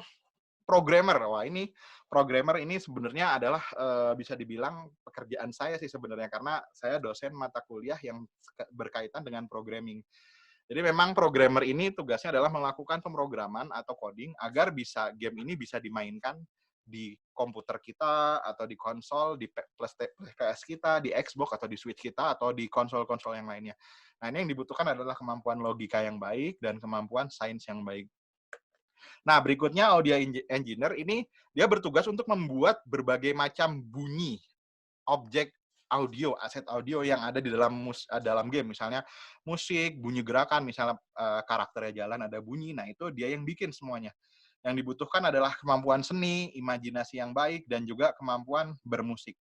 programmer. Wah, ini programmer ini sebenarnya adalah bisa dibilang pekerjaan saya sih sebenarnya, karena saya dosen mata kuliah yang berkaitan dengan programming. Jadi memang programmer ini tugasnya adalah melakukan pemrograman atau coding agar game ini bisa dimainkan di komputer kita, atau di konsol, di PS kita, di Xbox, atau di Switch kita, atau di konsol-konsol yang lainnya. Nah, ini yang dibutuhkan adalah kemampuan logika yang baik dan kemampuan sains yang baik. Nah, berikutnya audio engineer ini dia bertugas untuk membuat berbagai macam bunyi objek audio, aset audio yang ada di dalam game. Misalnya musik, bunyi gerakan, misalnya karakternya jalan ada bunyi, nah itu dia yang bikin semuanya. Yang dibutuhkan adalah kemampuan seni, imajinasi yang baik, dan juga kemampuan bermusik.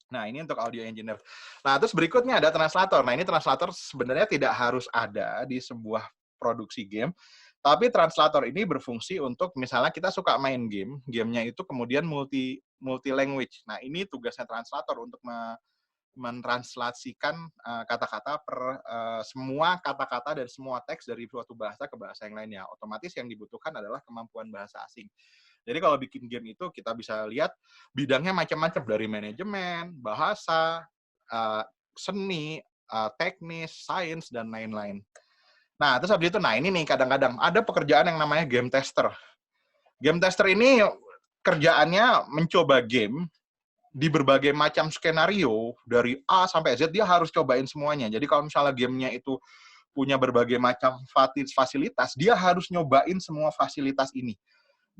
Nah, ini untuk audio engineer. Nah, terus berikutnya ada translator. Nah, ini translator sebenarnya tidak harus ada di sebuah produksi game, tapi translator ini berfungsi untuk misalnya kita suka main gamenya itu kemudian multi language. Nah, ini tugasnya translator untuk mentranslasikan kata-kata semua kata-kata dan semua teks dari suatu bahasa ke bahasa yang lainnya. Otomatis yang dibutuhkan adalah kemampuan bahasa asing. Jadi kalau bikin game itu kita bisa lihat bidangnya macam-macam, dari manajemen, bahasa, seni, teknis, sains, dan lain-lain. Nah, terus habis itu, ini nih kadang-kadang ada pekerjaan yang namanya game tester. Game tester ini kerjaannya mencoba game di berbagai macam skenario, dari A sampai Z, dia harus cobain semuanya. Jadi kalau misalnya gamenya itu punya berbagai macam fasilitas, dia harus nyobain semua fasilitas ini.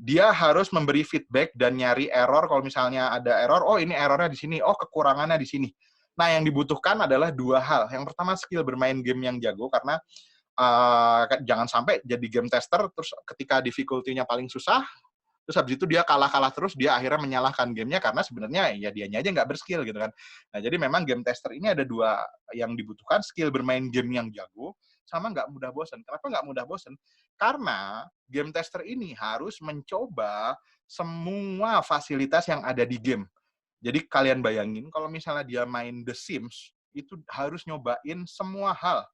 Dia harus memberi feedback dan nyari error. Kalau misalnya ada error, oh ini errornya di sini, oh kekurangannya di sini. Nah, yang dibutuhkan adalah 2 hal. Yang pertama, skill bermain game yang jago, karena jangan sampai jadi game tester, terus ketika difficulty-nya paling susah, terus habis itu dia kalah terus, dia akhirnya menyalahkan gamenya karena sebenarnya ya dianya aja nggak berskill gitu kan. Nah, jadi memang game tester ini ada 2 yang dibutuhkan, skill bermain game yang jago, sama nggak mudah bosan. Kenapa nggak mudah bosan? Karena game tester ini harus mencoba semua fasilitas yang ada di game. Jadi kalian bayangin kalau misalnya dia main The Sims, itu harus nyobain semua hal.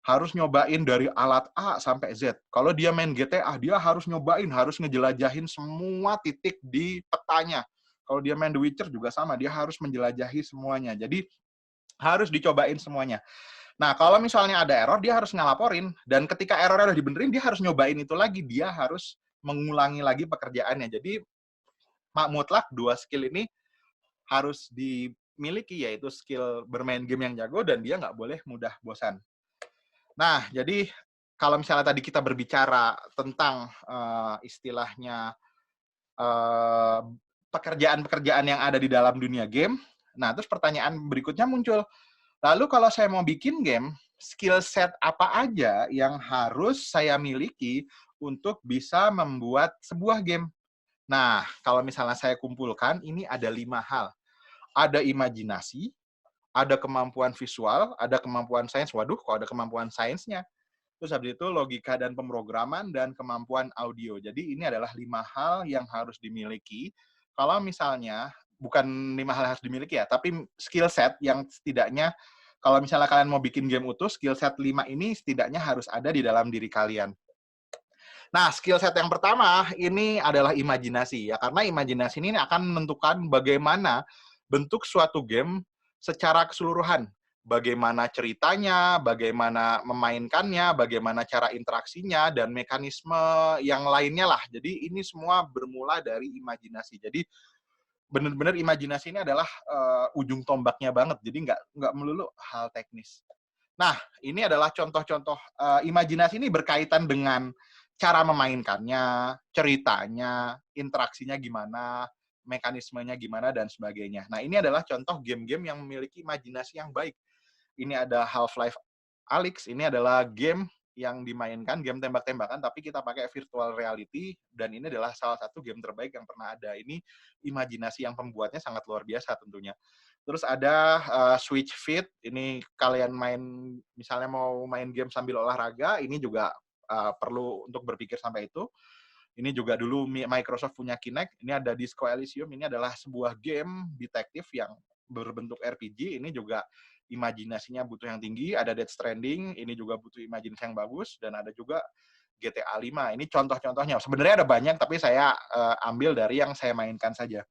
harus nyobain dari alat A sampai Z. Kalau dia main GTA, dia harus nyobain, harus ngejelajahin semua titik di petanya. Kalau dia main The Witcher juga sama, dia harus menjelajahi semuanya. Jadi harus dicobain semuanya. Nah, kalau misalnya ada error, dia harus ngelaporin. Dan ketika errornya udah dibenerin, dia harus nyobain itu lagi. Dia harus mengulangi lagi pekerjaannya. Jadi mutlak dua skill ini harus dimiliki, yaitu skill bermain game yang jago dan dia nggak boleh mudah bosan. Nah, jadi kalau misalnya tadi kita berbicara tentang istilahnya pekerjaan-pekerjaan yang ada di dalam dunia game, nah terus pertanyaan berikutnya muncul. Lalu kalau saya mau bikin game, skill set apa aja yang harus saya miliki untuk bisa membuat sebuah game? Nah, kalau misalnya saya kumpulkan, ini ada 5 hal. Ada imajinasi, ada kemampuan visual, ada kemampuan sains. Waduh, kok ada kemampuan sainsnya? Terus habis itu logika dan pemrograman, dan kemampuan audio. Jadi ini adalah 5 hal yang harus dimiliki. Kalau misalnya, bukan 5 hal yang harus dimiliki ya, tapi skill set yang setidaknya, kalau misalnya kalian mau bikin game utuh, skill set 5 ini setidaknya harus ada di dalam diri kalian. Nah, skill set yang pertama ini adalah imajinasi ya, karena imajinasi ini akan menentukan bagaimana bentuk suatu game secara keseluruhan. Bagaimana ceritanya, bagaimana memainkannya, bagaimana cara interaksinya, dan mekanisme yang lainnya lah. Jadi ini semua bermula dari imajinasi. Jadi benar-benar imajinasi ini adalah ujung tombaknya banget. Jadi nggak melulu hal teknis. Nah, ini adalah contoh-contoh imajinasi ini berkaitan dengan cara memainkannya, ceritanya, interaksinya gimana, mekanismenya gimana, dan sebagainya. Nah, ini adalah contoh game-game yang memiliki imajinasi yang baik. Ini ada Half-Life Alyx, ini adalah game yang dimainkan, game tembak-tembakan, tapi kita pakai virtual reality, dan ini adalah salah satu game terbaik yang pernah ada. Ini imajinasi yang pembuatnya sangat luar biasa tentunya. Terus ada Switch Fit, ini kalian misalnya mau main game sambil olahraga, ini juga perlu untuk berpikir sampai itu. Ini juga dulu Microsoft punya Kinect, ini ada Disco Elysium, ini adalah sebuah game detektif yang berbentuk RPG, ini juga imajinasinya butuh yang tinggi. Ada Death Stranding, ini juga butuh imajinasi yang bagus, dan ada juga GTA 5. Ini contoh-contohnya. Sebenarnya ada banyak, tapi saya ambil dari yang saya mainkan saja.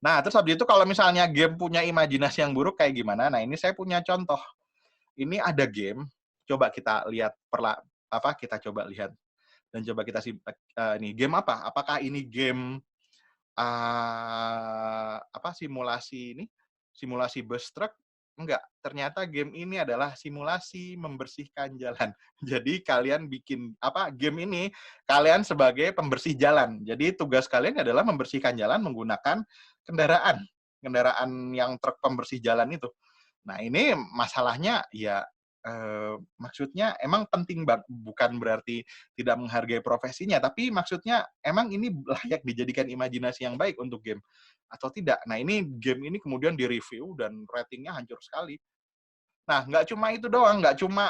Nah, terus habis itu kalau misalnya game punya imajinasi yang buruk kayak gimana? Nah, ini saya punya contoh. Ini ada game, coba kita lihat kita coba lihat dan coba kita ini game apa? Apakah ini game simulasi bus truk? Enggak, ternyata game ini adalah simulasi membersihkan jalan. Jadi kalian bikin game ini, kalian sebagai pembersih jalan. Jadi tugas kalian adalah membersihkan jalan menggunakan kendaraan yang truk pembersih jalan itu. Nah, ini masalahnya ya maksudnya emang penting, bukan berarti tidak menghargai profesinya, tapi maksudnya emang ini layak dijadikan imajinasi yang baik untuk game atau tidak. Nah, ini game ini kemudian direview dan ratingnya hancur sekali. Nah, nggak cuma itu doang, nggak cuma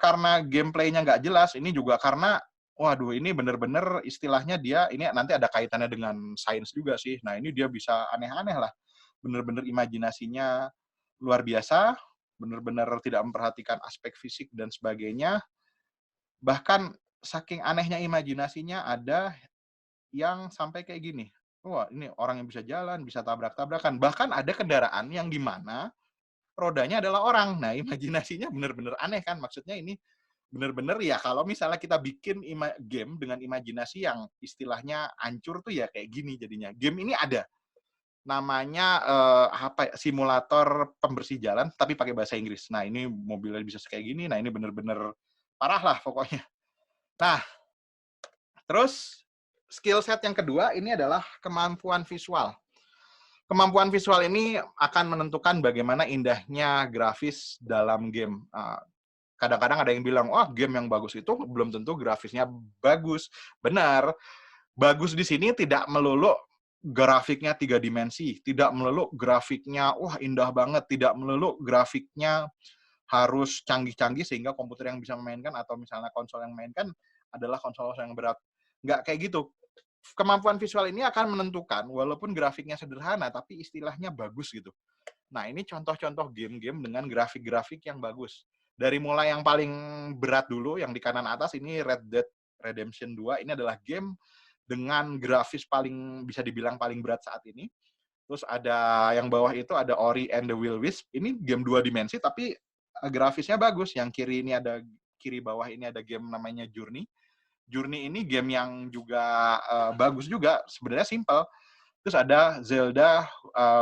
karena gameplaynya nggak jelas, ini juga karena, waduh, ini bener-bener istilahnya dia, ini nanti ada kaitannya dengan sains juga sih. Nah, ini dia bisa aneh-aneh lah. Bener-bener imajinasinya luar biasa, benar-benar tidak memperhatikan aspek fisik dan sebagainya. Bahkan saking anehnya imajinasinya, ada yang sampai kayak gini. Wah, ini orang yang bisa jalan, bisa tabrak-tabrakan. Bahkan ada kendaraan yang di mana rodanya adalah orang. Nah, imajinasinya benar-benar aneh kan. Maksudnya ini benar-benar ya, kalau misalnya kita bikin game dengan imajinasi yang istilahnya hancur tuh ya kayak gini jadinya. Game ini ada. Namanya simulator pembersih jalan, tapi pakai bahasa Inggris. Nah, ini mobilnya bisa kayak gini. Nah, ini bener-bener parah lah pokoknya. Nah, terus skill set yang kedua ini adalah kemampuan visual. Kemampuan visual ini akan menentukan bagaimana indahnya grafis dalam game. Kadang-kadang ada yang bilang, wah, game yang bagus itu belum tentu grafisnya bagus. Benar. Bagus di sini tidak melulu grafiknya 3 dimensi, tidak melulu grafiknya wah indah banget, tidak melulu grafiknya harus canggih-canggih sehingga komputer yang bisa memainkan atau misalnya konsol yang memainkan adalah konsol yang berat. Nggak kayak gitu. Kemampuan visual ini akan menentukan walaupun grafiknya sederhana tapi istilahnya bagus gitu. Nah, ini contoh-contoh game-game dengan grafik-grafik yang bagus. Dari mulai yang paling berat dulu, yang di kanan atas ini Red Dead Redemption 2, ini adalah game dengan grafis paling bisa dibilang paling berat saat ini. Terus ada yang bawah itu ada Ori and the Will Wisp. Ini game 2 dimensi tapi grafisnya bagus. Yang kiri bawah ini ada game namanya Journey. Journey ini game yang juga bagus juga, sebenarnya simple. Terus ada Zelda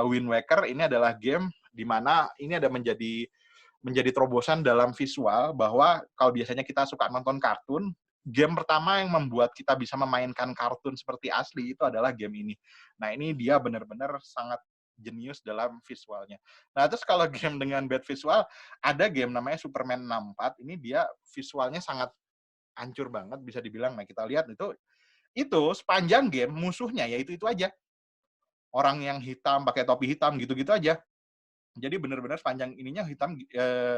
Wind Waker, ini adalah game di mana ini ada menjadi terobosan dalam visual, bahwa kalau biasanya kita suka nonton kartun, game pertama yang membuat kita bisa memainkan kartun seperti asli itu adalah game ini. Nah, ini dia benar-benar sangat jenius dalam visualnya. Nah, terus kalau game dengan bad visual, ada game namanya Superman 64. Ini dia visualnya sangat hancur banget, bisa dibilang. Nah, kita lihat itu sepanjang game musuhnya ya itu aja. Orang yang hitam, pakai topi hitam, gitu-gitu aja. Jadi benar-benar sepanjang ininya hitam,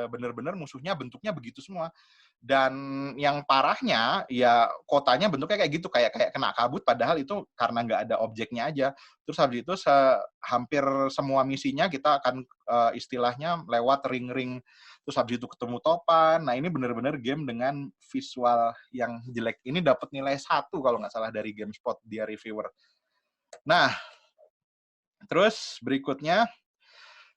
benar-benar musuhnya bentuknya begitu semua. Dan yang parahnya, ya kotanya bentuknya kayak gitu, kayak kena kabut, padahal itu karena nggak ada objeknya aja. Terus habis itu hampir semua misinya kita akan istilahnya lewat ring-ring, terus habis itu ketemu topan. Nah, ini benar-benar game dengan visual yang jelek. Ini dapat nilai 1 kalau nggak salah dari GameSpot, dia reviewer. Nah, terus berikutnya,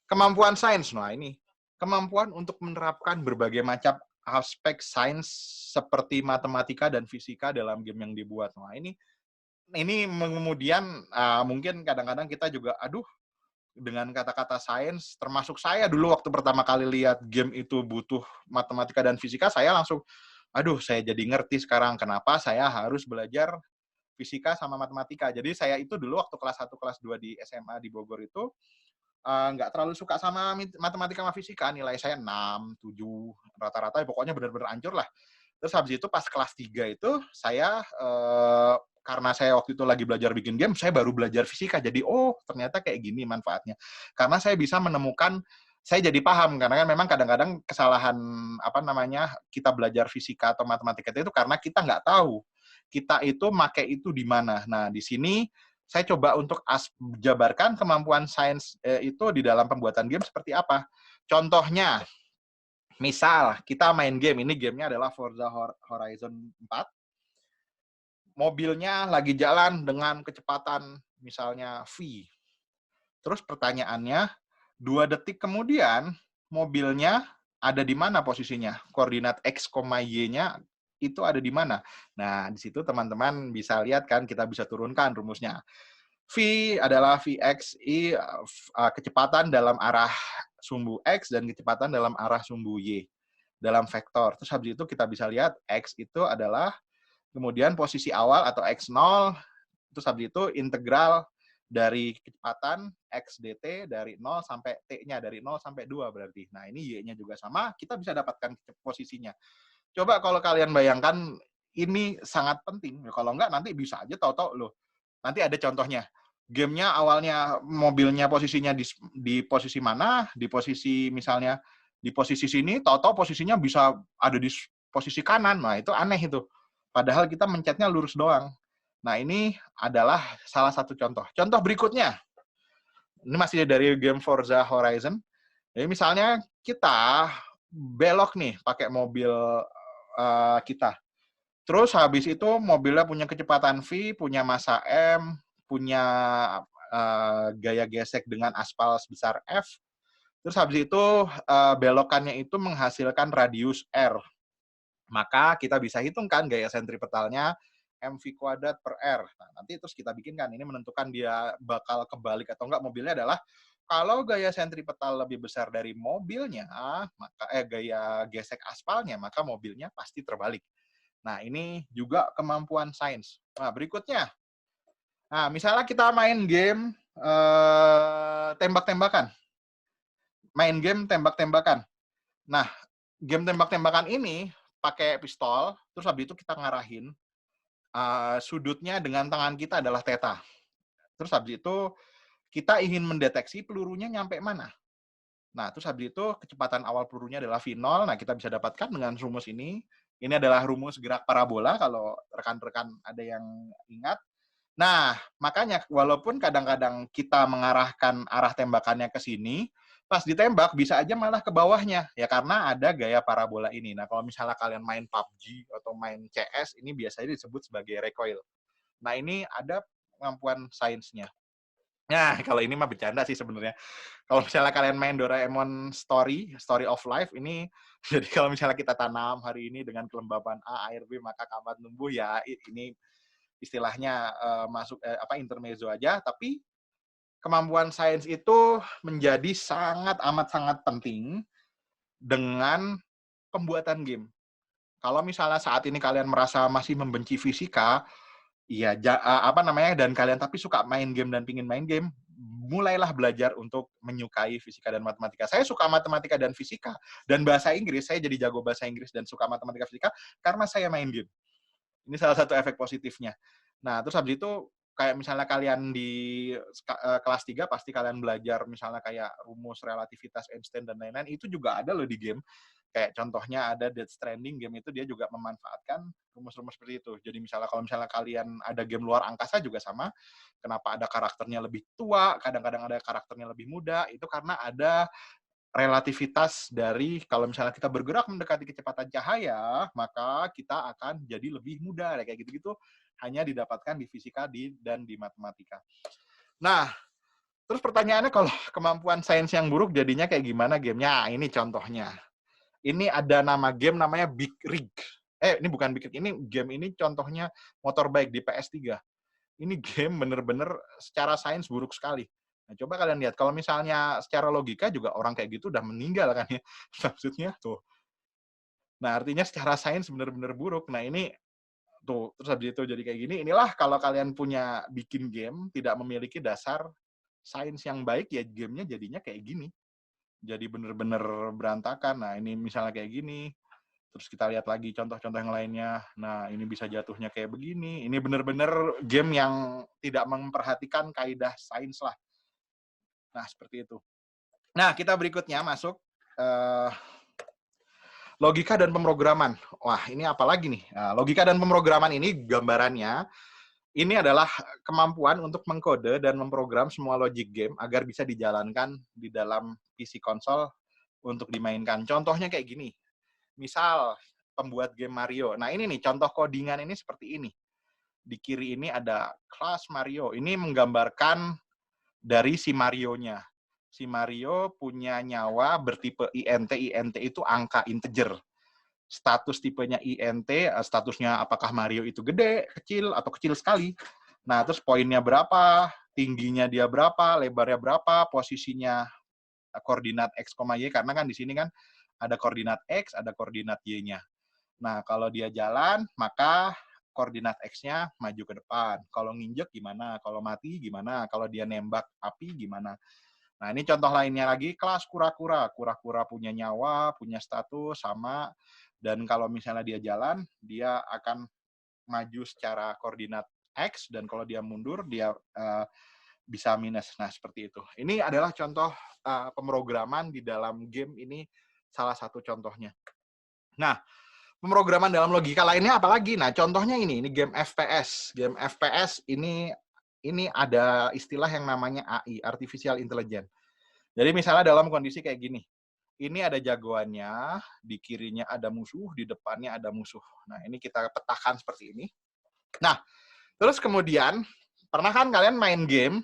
kemampuan sains. Nah, ini kemampuan untuk menerapkan berbagai macam aspek sains seperti matematika dan fisika dalam game yang dibuat. Nah, ini kemudian mungkin kadang-kadang kita juga, aduh, dengan kata-kata sains, termasuk saya dulu waktu pertama kali lihat game itu butuh matematika dan fisika, saya langsung, aduh, saya jadi ngerti sekarang kenapa saya harus belajar fisika sama matematika. Jadi saya itu dulu waktu kelas 1, kelas 2 di SMA di Bogor itu, nggak terlalu suka sama matematika sama fisika, nilai saya 6, 7, rata-rata pokoknya benar-benar hancur lah. Terus habis itu pas kelas 3 itu saya karena saya waktu itu lagi belajar bikin game, saya baru belajar fisika. Jadi ternyata kayak gini manfaatnya. Karena saya bisa menemukan, saya jadi paham karena kan memang kadang-kadang kesalahan kita belajar fisika atau matematika itu karena kita nggak tahu kita itu make itu di mana. Nah, di sini saya coba untuk jabarkan kemampuan sains itu di dalam pembuatan game seperti apa. Contohnya, misal kita main game, ini gamenya adalah Forza Horizon 4. Mobilnya lagi jalan dengan kecepatan misalnya V. Terus pertanyaannya, 2 detik kemudian mobilnya ada di mana posisinya? Koordinat X, Y-nya itu ada di mana? Nah, di situ teman-teman bisa lihat kan, kita bisa turunkan rumusnya. V adalah VXI, kecepatan dalam arah sumbu X dan kecepatan dalam arah sumbu Y dalam vektor. Terus habis itu kita bisa lihat X itu adalah kemudian posisi awal atau X0, terus habis itu integral dari kecepatan X dt dari 0 sampai T-nya, dari 0 sampai 2 berarti. Nah, ini Y-nya juga sama, kita bisa dapatkan posisinya. Coba kalau kalian bayangkan, ini sangat penting. Kalau enggak, nanti bisa aja tahu-tahu loh. Nanti ada contohnya. Gamenya awalnya mobilnya posisinya di posisi mana, di posisi misalnya di posisi sini, tahu-tahu posisinya bisa ada di posisi kanan. Nah, itu aneh itu. Padahal kita mencetnya lurus doang. Nah, ini adalah salah satu contoh. Contoh berikutnya. Ini masih dari game Forza Horizon. Jadi misalnya kita belok nih pakai mobil kita. Terus habis itu mobilnya punya kecepatan V, punya massa M, punya gaya gesek dengan aspal sebesar F. Terus habis itu belokannya itu menghasilkan radius R. Maka kita bisa hitungkan gaya sentripetalnya mv kuadrat per R. Nah, nanti terus kita bikinkan, ini menentukan dia bakal kebalik atau enggak mobilnya adalah, kalau gaya sentripetal lebih besar dari mobilnya, maka gaya gesek aspalnya, maka mobilnya pasti terbalik. Nah, ini juga kemampuan sains. Nah, berikutnya. Nah, misalnya kita main game tembak-tembakan. Main game tembak-tembakan. Nah, game tembak-tembakan ini pakai pistol, terus habis itu kita ngarahin, sudutnya dengan tangan kita adalah theta. Terus habis itu kita ingin mendeteksi pelurunya nyampe mana. Nah, terus habis itu kecepatan awal pelurunya adalah V0. Nah, kita bisa dapatkan dengan rumus ini. Ini adalah rumus gerak parabola, kalau rekan-rekan ada yang ingat. Nah, makanya walaupun kadang-kadang kita mengarahkan arah tembakannya ke sini, pas ditembak bisa aja malah ke bawahnya, ya karena ada gaya parabola ini. Nah, kalau misalnya kalian main PUBG atau main CS, ini biasanya disebut sebagai recoil. Nah, ini ada kemampuan sainsnya. Nah, kalau ini mah bercanda sih sebenarnya. Kalau misalnya kalian main Doraemon Story of Life, ini jadi kalau misalnya kita tanam hari ini dengan kelembaban A, air B, maka kapan tumbuh, ya ini istilahnya intermezzo aja, tapi kemampuan sains itu menjadi sangat penting dengan pembuatan game. Kalau misalnya saat ini kalian merasa masih membenci fisika, iya, dan kalian tapi suka main game dan pingin main game, mulailah belajar untuk menyukai fisika dan matematika. Saya suka matematika dan fisika, dan bahasa Inggris, saya jadi jago bahasa Inggris dan suka matematika fisika karena saya main game. Ini salah satu efek positifnya. Nah, terus habis itu, kayak misalnya kalian di kelas 3, pasti kalian belajar misalnya kayak rumus relativitas Einstein dan lain-lain, itu juga ada loh di game. Kayak contohnya ada Death Stranding, game itu dia juga memanfaatkan rumus-rumus seperti itu. Jadi misalnya kalau misalnya kalian ada game luar angkasa juga sama, kenapa ada karakternya lebih tua, kadang-kadang ada karakternya lebih muda, itu karena ada relativitas dari kalau misalnya kita bergerak mendekati kecepatan cahaya, maka kita akan jadi lebih muda. Kayak gitu-gitu hanya didapatkan di fisika dan di matematika. Nah, terus pertanyaannya kalau kemampuan sains yang buruk jadinya kayak gimana gamenya? Ini contohnya. Ini ada nama game namanya Big Rig. Ini bukan Big Rig, ini game ini contohnya motorbike di PS3. Ini game bener-bener secara sains buruk sekali. Nah, coba kalian lihat, kalau misalnya secara logika juga orang kayak gitu udah meninggal kan ya. Maksudnya tuh. Nah, artinya secara sains bener-bener buruk. Nah, ini tuh, terus habis itu jadi kayak gini. Inilah kalau kalian punya bikin game, tidak memiliki dasar sains yang baik, ya gamenya jadinya kayak gini. Jadi bener-bener berantakan. Nah, ini misalnya kayak gini. Terus kita lihat lagi contoh-contoh yang lainnya. Nah, ini bisa jatuhnya kayak begini. Ini bener-bener game yang tidak memperhatikan kaidah sains lah. Nah, seperti itu. Nah, kita berikutnya masuk logika dan pemrograman. Wah, ini apa lagi nih? Nah, logika dan pemrograman ini gambarannya, ini adalah kemampuan untuk mengkode dan memprogram semua logic game agar bisa dijalankan di dalam PC konsol untuk dimainkan. Contohnya kayak gini. Misal, pembuat game Mario. Nah, ini nih, contoh codingan ini seperti ini. Di kiri ini ada kelas Mario. Ini menggambarkan dari si Mario-nya. Si Mario punya nyawa bertipe INT. INT itu angka integer. Status tipenya INT, statusnya apakah Mario itu gede, kecil, atau kecil sekali. Nah, terus poinnya berapa, tingginya dia berapa, lebarnya berapa, posisinya koordinat X, Y, karena kan di sini kan ada koordinat X, ada koordinat Y-nya. Nah, kalau dia jalan, maka koordinat X-nya maju ke depan. Kalau nginjek gimana? Kalau mati gimana? Kalau dia nembak api gimana? Nah, ini contoh lainnya lagi, kelas kura-kura. Kura-kura punya nyawa, punya status, sama. Dan kalau misalnya dia jalan, dia akan maju secara koordinat X, dan kalau dia mundur, dia bisa minus. Nah, seperti itu. Ini adalah contoh pemrograman di dalam game ini, salah satu contohnya. Nah, pemrograman dalam logika lainnya apalagi? Nah, contohnya ini game FPS. Game FPS ini ada istilah yang namanya AI, Artificial Intelligence. Jadi misalnya dalam kondisi kayak gini, ini ada jagoannya, di kirinya ada musuh, di depannya ada musuh. Nah, ini kita petakan seperti ini. Nah, terus kemudian, pernah kan kalian main game,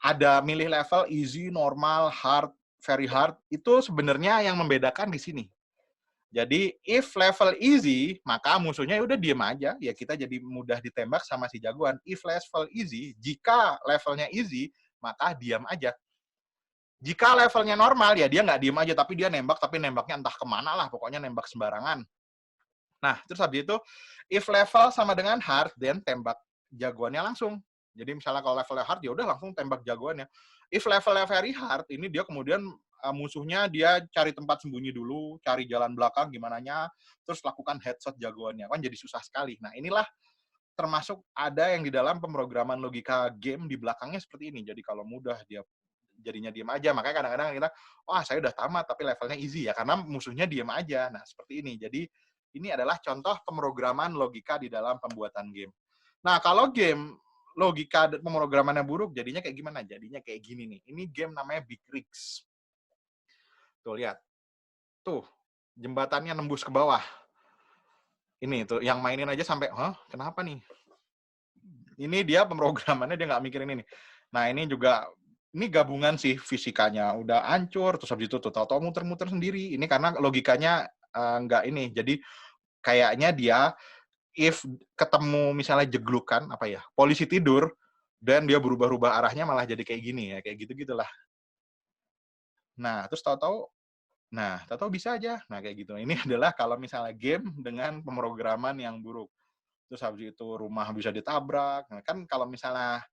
ada milih level easy, normal, hard, very hard, itu sebenarnya yang membedakan di sini. Jadi, if level easy, maka musuhnya udah diem aja, ya kita jadi mudah ditembak sama si jagoan. If level easy, jika levelnya easy, maka diam aja. Jika levelnya normal, ya dia nggak diem aja, tapi dia nembak, tapi nembaknya entah kemana lah, pokoknya nembak sembarangan. Nah, terus habis itu, if level sama dengan hard, then tembak jagoannya langsung. Jadi misalnya kalau levelnya hard, ya udah langsung tembak jagoannya. If levelnya very hard, ini dia kemudian musuhnya dia cari tempat sembunyi dulu, cari jalan belakang gimananya, terus lakukan headshot jagoannya. Kan jadi susah sekali. Nah, inilah termasuk ada yang di dalam pemrograman logika game di belakangnya seperti ini. Jadi kalau mudah dia jadinya diem aja. Makanya kadang-kadang kita, wah saya udah tamat tapi levelnya easy ya, karena musuhnya diem aja. Nah, seperti ini. Jadi ini adalah contoh pemrograman logika di dalam pembuatan game. Nah, kalau game logika dan pemrogramannya buruk, jadinya kayak gimana? Jadinya kayak gini nih. Ini game namanya Big Rigs. Tuh lihat. Tuh, jembatannya nembus ke bawah. Ini tuh, yang mainin aja sampai, "Hah, kenapa nih?" Ini dia pemrogramannya dia nggak mikirin ini. Nah, ini juga ini gabungan sih fisikanya udah hancur, terus habis itu tuh tahu-tahu muter-muter sendiri. Ini karena logikanya nggak ini. Jadi kayaknya dia if ketemu misalnya jeglukan apa ya, polisi tidur dan dia berubah-ubah arahnya malah jadi kayak gini ya, kayak gitu-gitulah. Nah, terus tahu-tahu bisa aja. Nah, kayak gitu. Ini adalah kalau misalnya game dengan pemrograman yang buruk. Terus habis itu rumah bisa ditabrak. Nah, kan kalau misalnya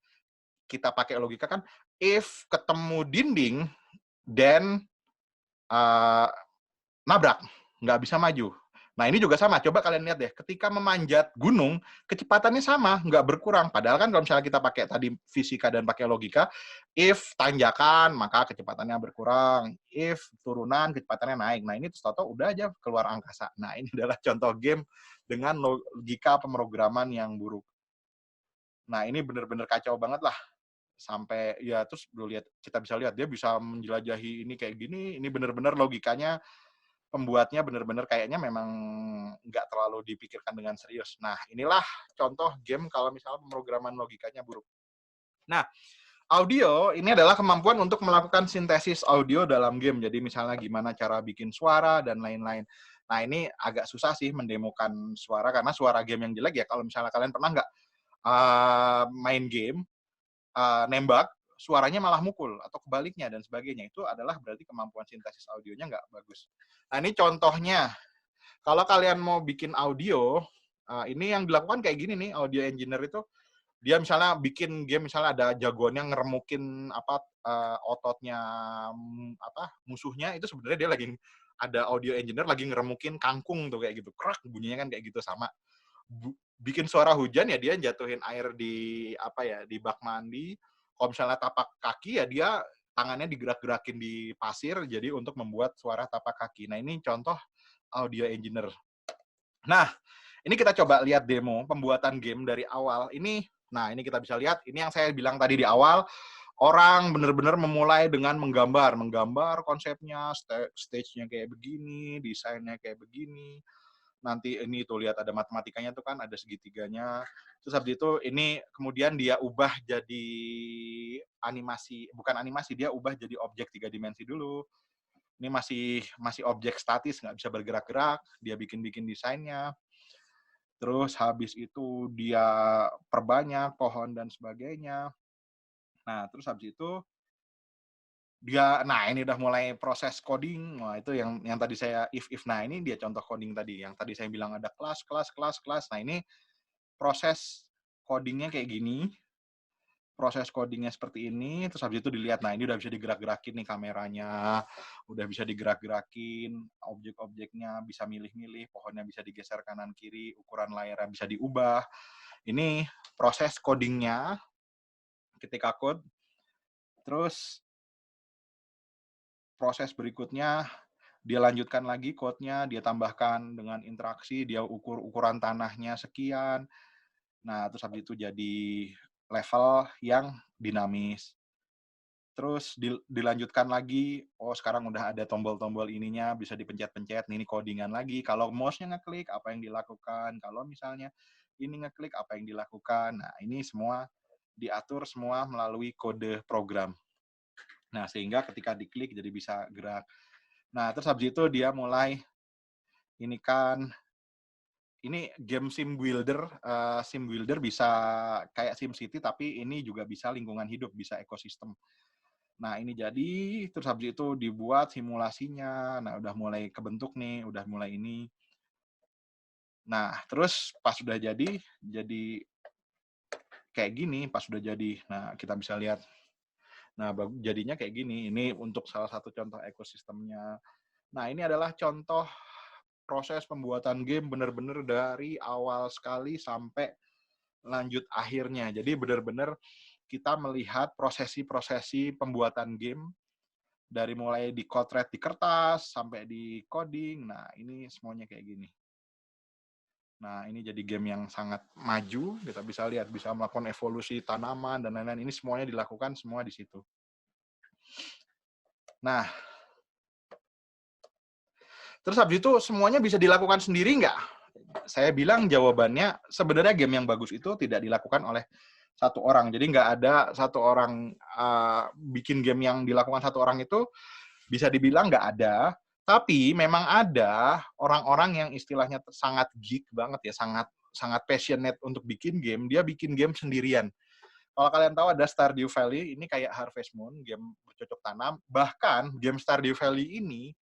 kita pakai logika kan, if ketemu dinding, then uh, nabrak, nggak bisa maju. Nah, ini juga sama. Coba kalian lihat deh, ketika memanjat gunung, kecepatannya sama, nggak berkurang. Padahal kan kalau misalnya kita pakai tadi fisika dan pakai logika, if tanjakan, maka kecepatannya berkurang. If turunan, kecepatannya naik. Nah, ini tahu-tahu udah aja keluar angkasa. Nah, ini adalah contoh game dengan logika pemrograman yang buruk. Nah, ini bener-bener kacau banget lah. Sampai ya terus kita bisa lihat dia bisa menjelajahi ini kayak gini, ini benar-benar logikanya pembuatnya benar-benar kayaknya memang nggak terlalu dipikirkan dengan serius. Nah, inilah contoh game kalau misalnya pemrograman logikanya buruk. Nah, audio ini adalah kemampuan untuk melakukan sintesis audio dalam game. Jadi misalnya gimana cara bikin suara dan lain-lain. Nah, ini agak susah sih mendemokan suara karena suara game yang jelek ya kalau misalnya kalian pernah nggak main game nembak, suaranya malah mukul atau kebaliknya dan sebagainya. Itu adalah berarti kemampuan sintesis audionya nggak bagus. Nah, ini contohnya. Kalau kalian mau bikin audio, ini yang dilakukan kayak gini nih, audio engineer itu dia misalnya bikin game misalnya ada jagoannya ngeremukin ototnya musuhnya, itu sebenarnya dia lagi ada audio engineer lagi ngeremukin kangkung tuh kayak gitu. Krak bunyinya kan kayak gitu sama. Bikin suara hujan ya dia jatuhin air di bak mandi. Kalau misalnya tapak kaki ya dia tangannya digerak-gerakin di pasir jadi untuk membuat suara tapak kaki. Nah, ini contoh audio engineer. Nah, ini kita coba lihat demo pembuatan game dari awal. Ini kita bisa lihat ini yang saya bilang tadi di awal. Orang benar-benar memulai dengan menggambar konsepnya, stage-nya kayak begini, desainnya kayak begini. Nanti ini tuh lihat ada matematikanya tuh kan, ada segitiganya. Terus habis itu ini kemudian dia ubah jadi animasi, bukan animasi, dia ubah jadi objek 3 dimensi dulu. Ini masih objek statis, nggak bisa bergerak-gerak, dia bikin desainnya. Terus habis itu dia perbanyak pohon dan sebagainya. Nah, terus habis itu ini udah mulai proses coding. Wah, itu yang tadi saya if. Nah, ini dia contoh coding tadi. Yang tadi saya bilang ada kelas. Nah, ini proses codingnya kayak gini. Proses codingnya seperti ini. Terus habis itu dilihat, nah ini udah bisa digerak-gerakin nih kameranya. Udah bisa digerak-gerakin. Objek-objeknya bisa milih-milih. Pohonnya bisa digeser kanan-kiri. Ukuran layarnya bisa diubah. Ini proses codingnya ketika code. Terus proses berikutnya dia lanjutkan lagi code-nya, dia tambahkan dengan interaksi, dia ukuran tanahnya sekian. Nah, terus habis itu jadi level yang dinamis. Terus dilanjutkan lagi, sekarang udah ada tombol-tombol ininya, bisa dipencet-pencet, ini codingan lagi. Kalau mouse-nya ngeklik, apa yang dilakukan. Kalau misalnya ini ngeklik, apa yang dilakukan. Nah, ini semua diatur semua melalui kode program. Nah, sehingga ketika diklik jadi bisa gerak. Nah, terus habis itu dia mulai ini game sim builder bisa kayak SimCity tapi ini juga bisa lingkungan hidup, bisa ekosistem. Nah, ini jadi terus habis itu dibuat simulasinya. Nah, udah mulai kebentuk nih, udah mulai ini. Nah, terus pas sudah jadi kayak gini, pas sudah jadi. Nah, kita bisa lihat. Nah, jadinya kayak gini. Ini untuk salah satu contoh ekosistemnya. Nah, ini adalah contoh proses pembuatan game benar-benar dari awal sekali sampai lanjut akhirnya. Jadi benar-benar kita melihat prosesi-prosesi pembuatan game dari mulai di code di kertas sampai di coding. Nah, ini semuanya kayak gini. Nah, ini jadi game yang sangat maju. Kita bisa lihat, bisa melakukan evolusi tanaman dan lain-lain. Ini semuanya dilakukan semua di situ. Nah, Terus habis itu semuanya bisa dilakukan sendiri nggak? Saya bilang jawabannya sebenarnya game yang bagus itu tidak dilakukan oleh satu orang. Jadi nggak ada satu orang bikin game yang dilakukan satu orang itu bisa dibilang nggak ada. Tapi memang ada orang-orang yang istilahnya sangat geek banget ya, sangat sangat passionate untuk bikin game. Dia bikin game sendirian. Kalau kalian tahu ada Stardew Valley, ini kayak Harvest Moon, game bercocok tanam. Bahkan game Stardew Valley ini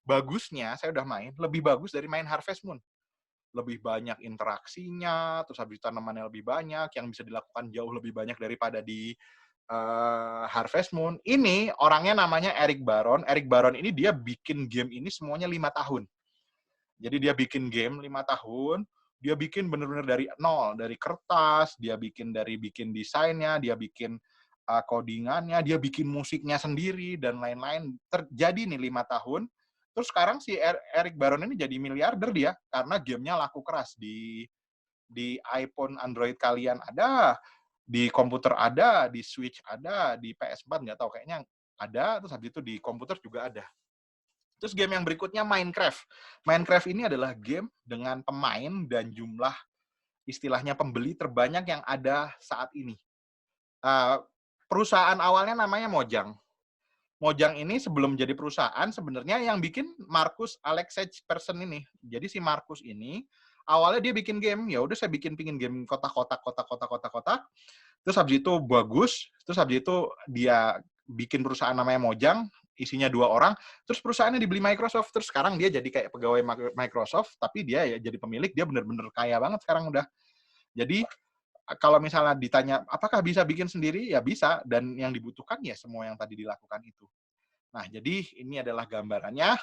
bagusnya, saya udah main, lebih bagus dari main Harvest Moon. Lebih banyak interaksinya, terus habis tanamannya lebih banyak, yang bisa dilakukan jauh lebih banyak daripada di Harvest Moon. Ini orangnya namanya Eric Baron. Eric Baron ini dia bikin game ini semuanya 5 tahun. Jadi dia bikin game 5 tahun, dia bikin benar-benar dari nol, dari kertas, dia bikin desainnya, dia bikin codingannya, dia bikin musiknya sendiri, dan lain-lain. Terjadi nih 5 tahun, terus sekarang si Eric Baron ini jadi miliarder dia, karena gamenya laku keras. Di iPhone, Android kalian ada, di komputer ada, di Switch ada, di PS4 nggak tahu, kayaknya ada, terus habis itu di komputer juga ada. Terus game yang berikutnya Minecraft. Minecraft ini adalah game dengan pemain dan jumlah istilahnya pembeli terbanyak yang ada saat ini. Perusahaan awalnya namanya Mojang. Mojang ini sebelum jadi perusahaan sebenarnya yang bikin Marcus Alexej Persson ini. Jadi si Marcus ini awalnya dia bikin game, ya udah saya pingin game kotak-kotak. Terus habis itu bagus, terus habis itu dia bikin perusahaan namanya Mojang, isinya 2 orang, terus perusahaannya dibeli Microsoft, terus sekarang dia jadi kayak pegawai Microsoft, tapi dia ya jadi pemilik, dia bener-bener kaya banget sekarang udah. Jadi kalau misalnya ditanya apakah bisa bikin sendiri, ya bisa, dan yang dibutuhkan ya semua yang tadi dilakukan itu. Nah, jadi ini adalah gambarannya.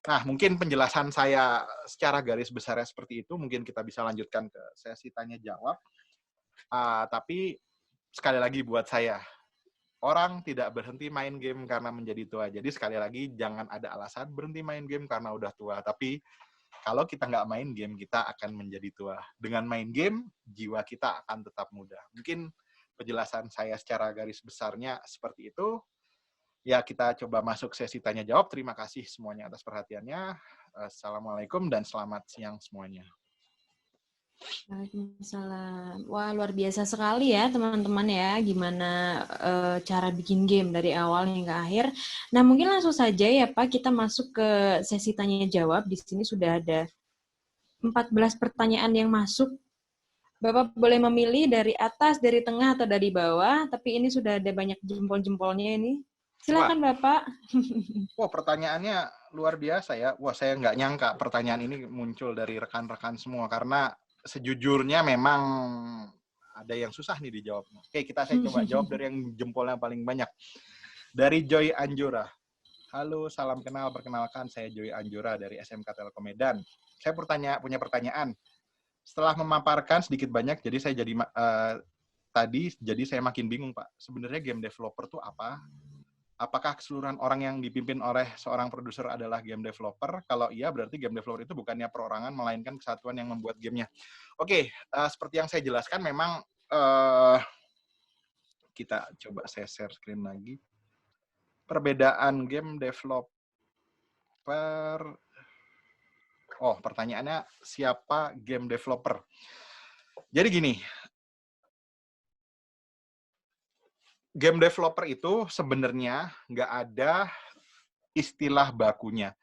Nah, mungkin penjelasan saya secara garis besarnya seperti itu, mungkin kita bisa lanjutkan ke sesi tanya-jawab. Tapi sekali lagi buat saya, orang tidak berhenti main game karena menjadi tua. Jadi sekali lagi, jangan ada alasan berhenti main game karena udah tua. Tapi kalau kita nggak main game, kita akan menjadi tua. Dengan main game, jiwa kita akan tetap muda. Mungkin penjelasan saya secara garis besarnya seperti itu. Ya, kita coba masuk sesi tanya-jawab. Terima kasih semuanya atas perhatiannya. Assalamualaikum dan selamat siang semuanya. Waalaikumsalam. Wah, luar biasa sekali ya teman-teman ya, gimana cara bikin game dari awal hingga akhir. Nah, mungkin langsung saja ya Pak, kita masuk ke sesi tanya-jawab. Di sini sudah ada 14 pertanyaan yang masuk. Bapak boleh memilih dari atas, dari tengah, atau dari bawah, tapi ini sudah ada banyak jempol-jempolnya ini. Silakan Bapak. Wah, pertanyaannya luar biasa ya. Wah, saya nggak nyangka pertanyaan ini muncul dari rekan-rekan semua, karena sejujurnya memang ada yang susah nih dijawabnya. Oke, saya coba jawab dari yang jempolnya paling banyak. Dari Joy Anjura. Halo, salam kenal. Perkenalkan, saya Joy Anjura dari SMK Telkom Medan. Saya punya pertanyaan. Setelah memaparkan sedikit banyak, jadi saya saya makin bingung, Pak. Sebenarnya game developer itu apa? Apakah keseluruhan orang yang dipimpin oleh seorang produser adalah game developer? Kalau iya, berarti game developer itu bukannya perorangan, melainkan kesatuan yang membuat gamenya. Oke, seperti yang saya jelaskan, memang kita coba saya share screen lagi. Perbedaan game developer. Oh, pertanyaannya siapa game developer? Jadi gini, game developer itu sebenarnya nggak ada istilah bakunya.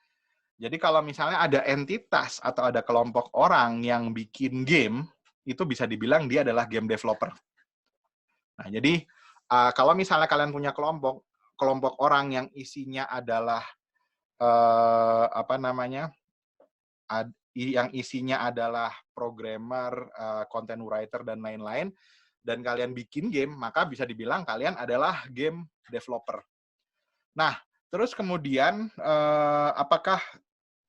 Jadi kalau misalnya ada entitas atau ada kelompok orang yang bikin game, itu bisa dibilang dia adalah game developer. Nah, jadi kalau misalnya kalian punya kelompok orang yang isinya adalah yang isinya adalah programmer, content writer dan lain-lain, dan kalian bikin game, maka bisa dibilang kalian adalah game developer. Nah, terus kemudian apakah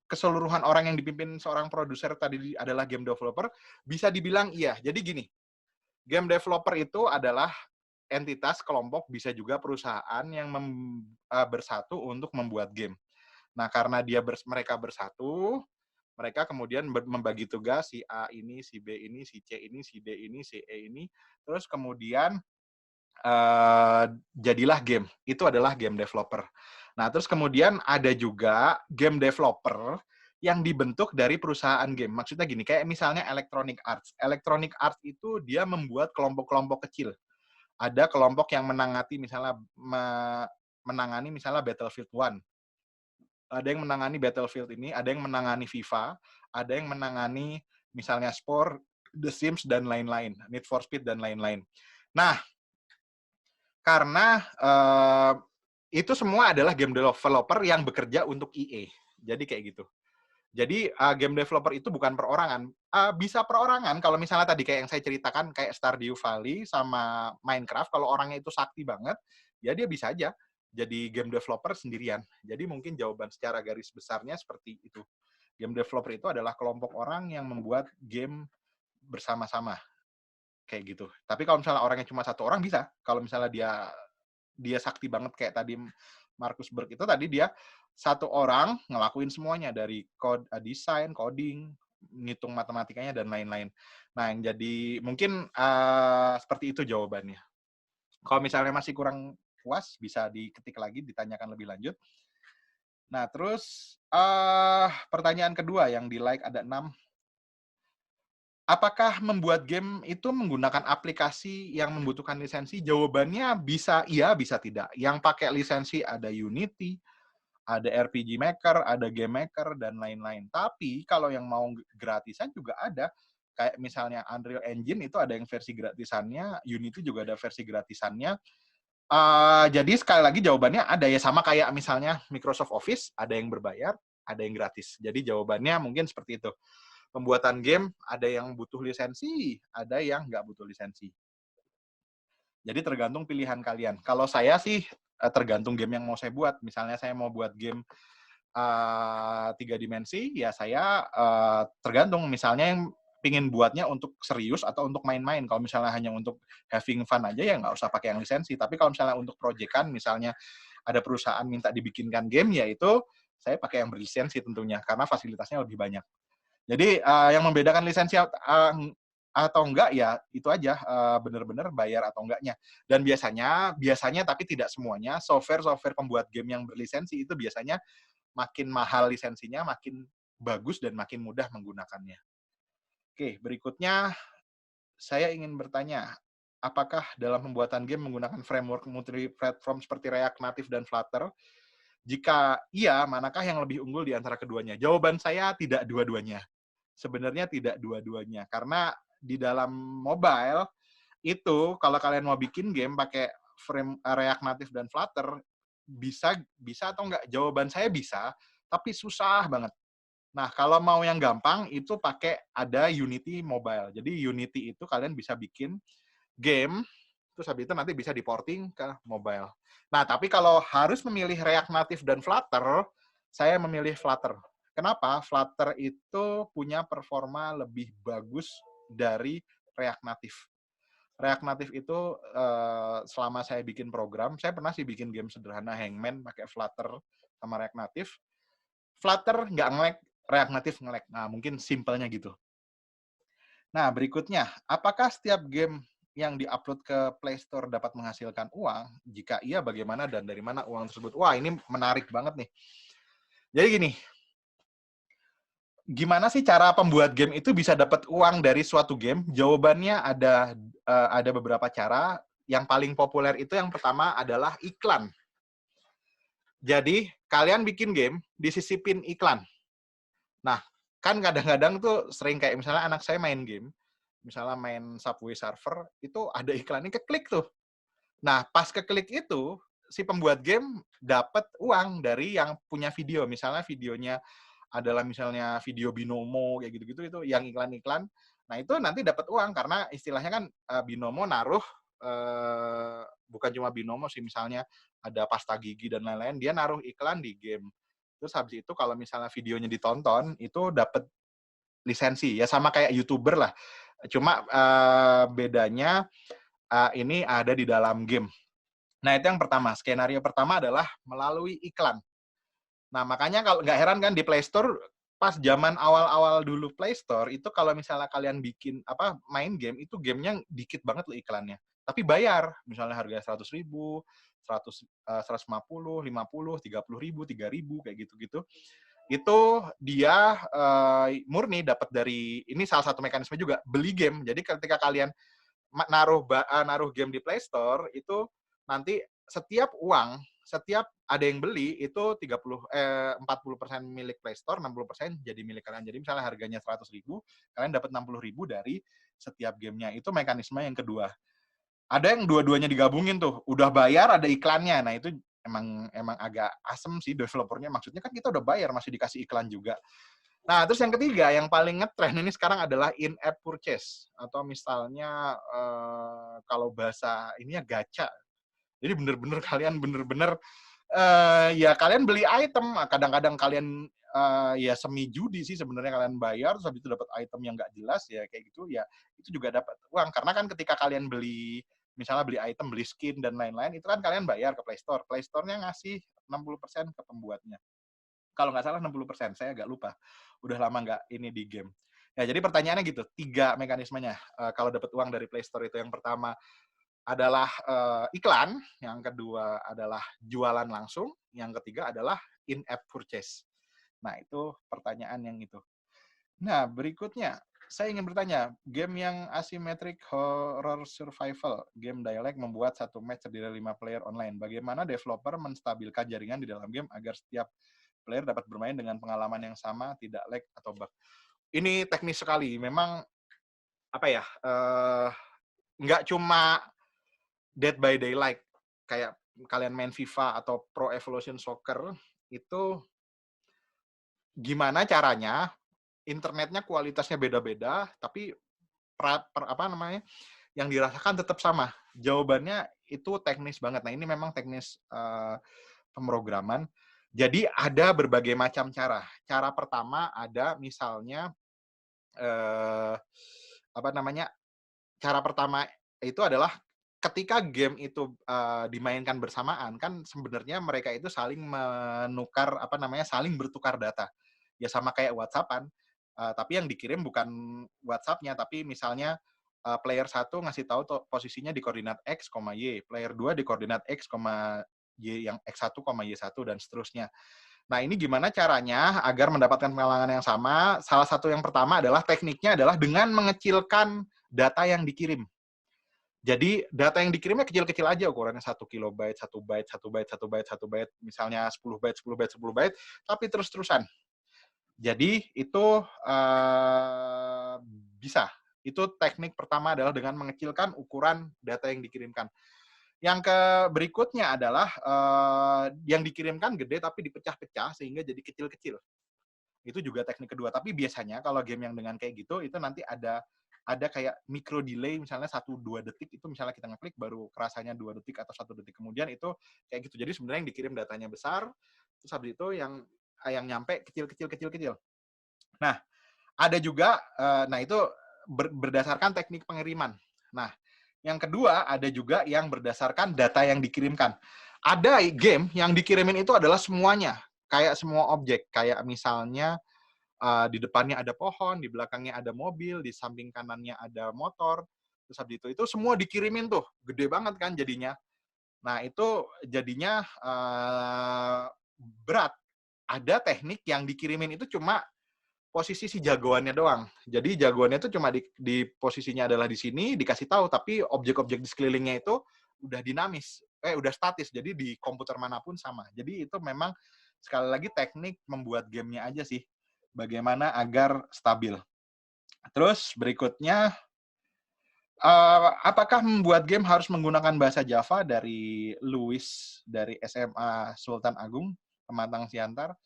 keseluruhan orang yang dipimpin seorang produser tadi adalah game developer? Bisa dibilang iya. Jadi gini, game developer itu adalah entitas, kelompok, bisa juga perusahaan yang bersatu untuk membuat game. Nah, karena mereka bersatu, mereka kemudian membagi tugas, si A ini, si B ini, si C ini, si D ini, si E ini, terus kemudian jadilah game. Itu adalah game developer. Nah, terus kemudian ada juga game developer yang dibentuk dari perusahaan game. Maksudnya gini, kayak misalnya Electronic Arts. Electronic Arts itu dia membuat kelompok-kelompok kecil. Ada kelompok yang menangani misalnya Battlefield 1. Ada yang menangani Battlefield ini, ada yang menangani FIFA, ada yang menangani misalnya Sport, The Sims, dan lain-lain. Need for Speed, dan lain-lain. Nah, karena itu semua adalah game developer yang bekerja untuk EA. Jadi kayak gitu. Jadi game developer itu bukan perorangan. Bisa perorangan kalau misalnya tadi kayak yang saya ceritakan, kayak Stardew Valley sama Minecraft, kalau orangnya itu sakti banget, ya dia bisa aja jadi game developer sendirian. Jadi mungkin jawaban secara garis besarnya seperti itu. Game developer itu adalah kelompok orang yang membuat game bersama-sama. Kayak gitu. Tapi kalau misalnya orangnya cuma satu orang bisa. Kalau misalnya dia sakti banget kayak tadi Markus Berg itu, tadi dia satu orang ngelakuin semuanya dari desain, coding, ngitung matematikanya, dan lain-lain. Nah, yang jadi mungkin seperti itu jawabannya. Kalau misalnya masih kurang puas, bisa diketik lagi, ditanyakan lebih lanjut. Nah, terus pertanyaan kedua yang di like ada 6. Apakah membuat game itu menggunakan aplikasi yang membutuhkan lisensi? Jawabannya bisa iya, bisa tidak. Yang pakai lisensi ada Unity, ada RPG Maker, ada Game Maker, dan lain-lain. Tapi kalau yang mau gratisan juga ada. Kayak misalnya Unreal Engine itu ada yang versi gratisannya, Unity juga ada versi gratisannya. Jadi sekali lagi jawabannya ada ya, sama kayak misalnya Microsoft Office, ada yang berbayar, ada yang gratis. Jadi jawabannya mungkin seperti itu. Pembuatan game ada yang butuh lisensi, ada yang nggak butuh lisensi. Jadi tergantung pilihan kalian. Kalau saya sih tergantung game yang mau saya buat. Misalnya saya mau buat game 3 dimensi, ya saya tergantung. Misalnya yang pingin buatnya untuk serius atau untuk main-main. Kalau misalnya hanya untuk having fun aja, ya nggak usah pakai yang lisensi. Tapi kalau misalnya untuk proyekan, misalnya ada perusahaan minta dibikinkan game, ya itu saya pakai yang berlisensi tentunya, karena fasilitasnya lebih banyak. Jadi yang membedakan lisensi atau enggak ya itu aja, benar-benar bayar atau enggaknya. Dan biasanya tapi tidak semuanya, software pembuat game yang berlisensi itu biasanya makin mahal lisensinya, makin bagus dan makin mudah menggunakannya. Oke, berikutnya saya ingin bertanya, apakah dalam pembuatan game menggunakan framework multi-platform seperti React Native dan Flutter? Jika iya, manakah yang lebih unggul di antara keduanya? Jawaban saya tidak dua-duanya. Sebenarnya tidak dua-duanya, karena di dalam mobile itu kalau kalian mau bikin game pakai frame React Native dan Flutter, bisa atau enggak? Jawaban saya bisa, tapi susah banget. Nah, kalau mau yang gampang itu pakai ada Unity Mobile. Jadi Unity itu kalian bisa bikin game, terus habis itu nanti bisa di-porting ke mobile. Nah, tapi kalau harus memilih React Native dan Flutter, saya memilih Flutter. Kenapa? Flutter itu punya performa lebih bagus dari React Native. React Native itu selama saya bikin program, saya pernah sih bikin game sederhana Hangman pakai Flutter sama React Native. Flutter nggak nge-lag, React Native nge-lag. Nah, mungkin simpelnya gitu. Nah, berikutnya, apakah setiap game yang di-upload ke Play Store dapat menghasilkan uang? Jika iya, bagaimana dan dari mana uang tersebut? Wah, ini menarik banget nih. Jadi gini, gimana sih cara pembuat game itu bisa dapat uang dari suatu game? Jawabannya ada beberapa cara. Yang paling populer itu yang pertama adalah iklan. Jadi, kalian bikin game, disisipin iklan. Nah, kan kadang-kadang tuh sering kayak misalnya anak saya main game, misalnya main Subway Surfer, itu ada iklannya, keklik tuh. Nah, pas keklik itu, si pembuat game dapat uang dari yang punya video. Misalnya videonya adalah misalnya video Binomo, kayak gitu-gitu, itu yang iklan-iklan. Nah, itu nanti dapat uang, karena istilahnya kan Binomo naruh, bukan cuma Binomo sih, misalnya ada pasta gigi dan lain-lain, dia naruh iklan di game. Terus habis itu kalau misalnya videonya ditonton, itu dapat lisensi. Ya sama kayak YouTuber lah. Cuma bedanya ini ada di dalam game. Nah, itu yang pertama. Skenario pertama adalah melalui iklan. Nah, makanya kalau nggak heran kan di Play Store, pas zaman awal-awal dulu Play Store, itu kalau misalnya kalian bikin main game, itu gamenya dikit banget loh iklannya. Tapi bayar. Misalnya harga 100.000, 150, 50, 30.000, 3.000, kayak gitu-gitu. itu dia murni dapat dari, ini salah satu mekanisme juga, beli game. Jadi ketika kalian naruh game di Play Store, itu nanti setiap ada yang beli itu 40% milik Play Store, 60% jadi milik kalian. Jadi misalnya harganya 100.000, kalian dapat 60.000 dari setiap gamenya. Itu mekanisme yang kedua. Ada yang dua-duanya digabungin tuh, udah bayar ada iklannya. Nah itu emang agak asem sih developernya. Maksudnya kan kita udah bayar masih dikasih iklan juga. Nah, terus yang ketiga, yang paling ngetren ini sekarang adalah in-app purchase. Atau misalnya, kalau bahasa ini ya gacha. Jadi bener-bener kalian ya kalian beli item. Kadang-kadang kalian ya semi judi sih sebenarnya, kalian bayar, terus habis itu dapat item yang nggak jelas, ya kayak gitu, ya itu juga dapat uang. Karena kan ketika kalian misalnya beli item, beli skin, dan lain-lain, itu kan kalian bayar ke Play Store. Play Store-nya ngasih 60% ke pembuatnya. Kalau nggak salah 60%, saya agak lupa. Udah lama nggak ini di game. Ya, jadi pertanyaannya gitu, 3 mekanismenya. Kalau dapat uang dari Play Store itu, yang pertama adalah iklan, yang kedua adalah jualan langsung, yang ketiga adalah in-app purchase. Nah, itu pertanyaan yang itu. Nah, berikutnya, saya ingin bertanya, game yang asymmetric horror survival, game dialect membuat satu match terdiri dari 5 player online. Bagaimana developer menstabilkan jaringan di dalam game agar setiap player dapat bermain dengan pengalaman yang sama, tidak lag atau bug? Ini teknis sekali. Memang, apa ya, nggak cuma Dead by Daylight, kayak kalian main FIFA atau Pro Evolution Soccer, itu gimana caranya internetnya kualitasnya beda-beda, tapi apa namanya, yang dirasakan tetap sama. Jawabannya itu teknis banget. Nah, ini memang teknis pemrograman. Jadi ada berbagai macam cara. Cara pertama ada misalnya apa namanya? Cara pertama itu adalah ketika game itu dimainkan bersamaan, kan sebenarnya mereka itu saling menukar, apa namanya, saling bertukar data. Ya sama kayak WhatsApp-an, tapi yang dikirim bukan WhatsApp-nya, tapi misalnya player 1 ngasih tahu posisinya di koordinat X, Y, player 2 di koordinat X, Y, yang X1, Y1, dan seterusnya. Nah, ini gimana caranya agar mendapatkan pengalaman yang sama? Salah satu yang pertama adalah tekniknya adalah dengan mengecilkan data yang dikirim. Jadi data yang dikirimnya kecil-kecil aja, ukurannya 1 kilobyte, 1 byte, 1 byte, 1 byte, 1 byte, misalnya 10 byte, 10 byte, 10 byte, tapi terus-terusan. Jadi itu bisa. Itu teknik pertama adalah dengan mengecilkan ukuran data yang dikirimkan. Yang berikutnya adalah yang dikirimkan gede tapi dipecah-pecah sehingga jadi kecil-kecil. Itu juga teknik kedua. Tapi biasanya kalau game yang dengan kayak gitu, itu nanti ada kayak micro delay, misalnya 1-2 detik, itu misalnya kita ngeklik baru kerasanya 2 detik atau 1 detik kemudian, itu kayak gitu. Jadi sebenarnya yang dikirim datanya besar, terus habis itu yang nyampe kecil-kecil. Nah, ada juga, nah itu berdasarkan teknik pengiriman. Nah, yang kedua ada juga yang berdasarkan data yang dikirimkan. Ada game yang dikirimin itu adalah semuanya, kayak semua objek, kayak misalnya di depannya ada pohon, di belakangnya ada mobil, di samping kanannya ada motor, terus habis itu semua dikirimin tuh, gede banget kan jadinya. Nah, itu jadinya berat. Ada teknik yang dikirimin itu cuma posisi si jagoannya doang. Jadi jagoannya itu cuma di posisinya adalah di sini, dikasih tahu, tapi objek-objek di sekelilingnya itu udah dinamis, udah statis, jadi di komputer manapun sama. Jadi itu memang sekali lagi teknik membuat gamenya aja sih, bagaimana agar stabil. Terus berikutnya, apakah membuat game harus menggunakan bahasa Java? Dari Louis, dari SMA Sultan Agung, Pematang Siantar.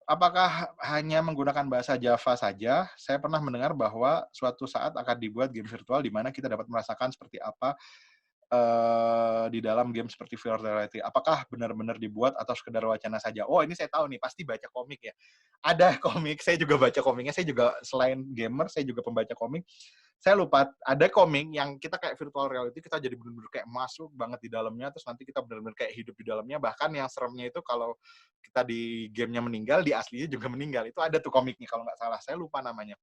Apakah hanya menggunakan bahasa Java saja? Saya pernah mendengar bahwa suatu saat akan dibuat game virtual di mana kita dapat merasakan seperti apa di dalam game seperti virtual reality. Apakah benar-benar dibuat atau sekedar wacana saja? Oh, ini saya tahu nih, pasti baca komik ya. Ada komik, saya juga baca komiknya. Saya juga selain gamer, saya juga pembaca komik. Saya lupa, ada komik yang kita kayak virtual reality, kita jadi benar-benar kayak masuk banget di dalamnya, terus nanti kita benar-benar kayak hidup di dalamnya. Bahkan yang seremnya itu kalau kita di gamenya meninggal, di aslinya juga meninggal. Itu ada tuh komiknya kalau nggak salah. Saya lupa namanya.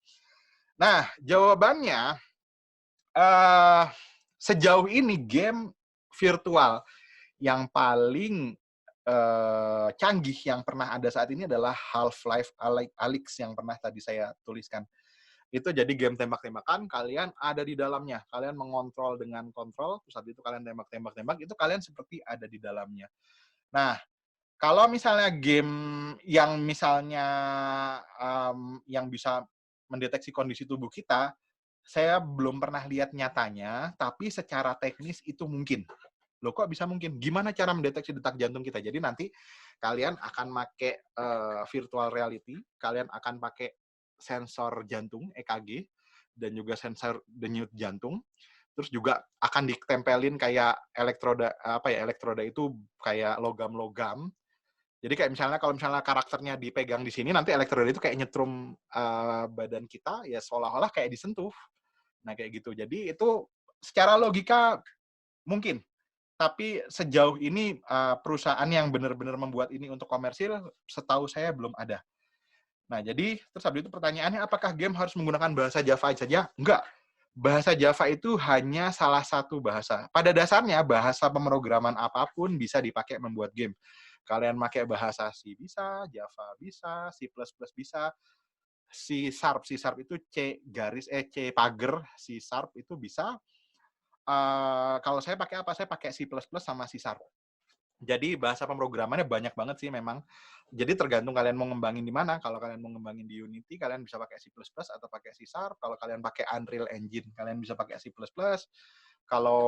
Nah, jawabannya, sejauh ini game virtual yang paling canggih yang pernah ada saat ini adalah Half-Life Alyx yang pernah tadi saya tuliskan. Itu jadi game tembak-tembakan, kalian ada di dalamnya. Kalian mengontrol dengan kontrol, terus habis itu kalian tembak-tembak, itu kalian seperti ada di dalamnya. Nah, kalau misalnya game yang misalnya yang bisa mendeteksi kondisi tubuh kita, saya belum pernah lihat nyatanya, tapi secara teknis itu mungkin. Loh kok bisa mungkin? Gimana cara mendeteksi detak jantung kita? Jadi nanti kalian akan pakai virtual reality, kalian akan pakai sensor jantung EKG dan juga sensor denyut jantung. Terus juga akan ditempelin kayak elektroda elektroda itu kayak logam-logam. Jadi kayak misalnya kalau misalnya karakternya dipegang di sini, nanti elektroda itu kayak nyetrum badan kita, ya seolah-olah kayak disentuh. Nah kayak gitu. Jadi itu secara logika mungkin. Tapi sejauh ini perusahaan yang benar-benar membuat ini untuk komersil, setahu saya belum ada. Nah jadi terus habis itu pertanyaannya, apakah game harus menggunakan bahasa Java saja? Enggak. Bahasa Java itu hanya salah satu bahasa. Pada dasarnya bahasa pemrograman apapun bisa dipakai membuat game. Kalian pakai bahasa C bisa, Java bisa, C++ bisa, C Sharp itu C pagar, C Sharp itu bisa. Kalau saya pakai apa? Saya pakai C++ sama C Sharp. Jadi bahasa pemrogramannya banyak banget sih memang. Jadi tergantung kalian mau ngembangin di mana. Kalau kalian mau ngembangin di Unity, kalian bisa pakai C++ atau pakai C Sharp. Kalau kalian pakai Unreal Engine, kalian bisa pakai C++. Kalau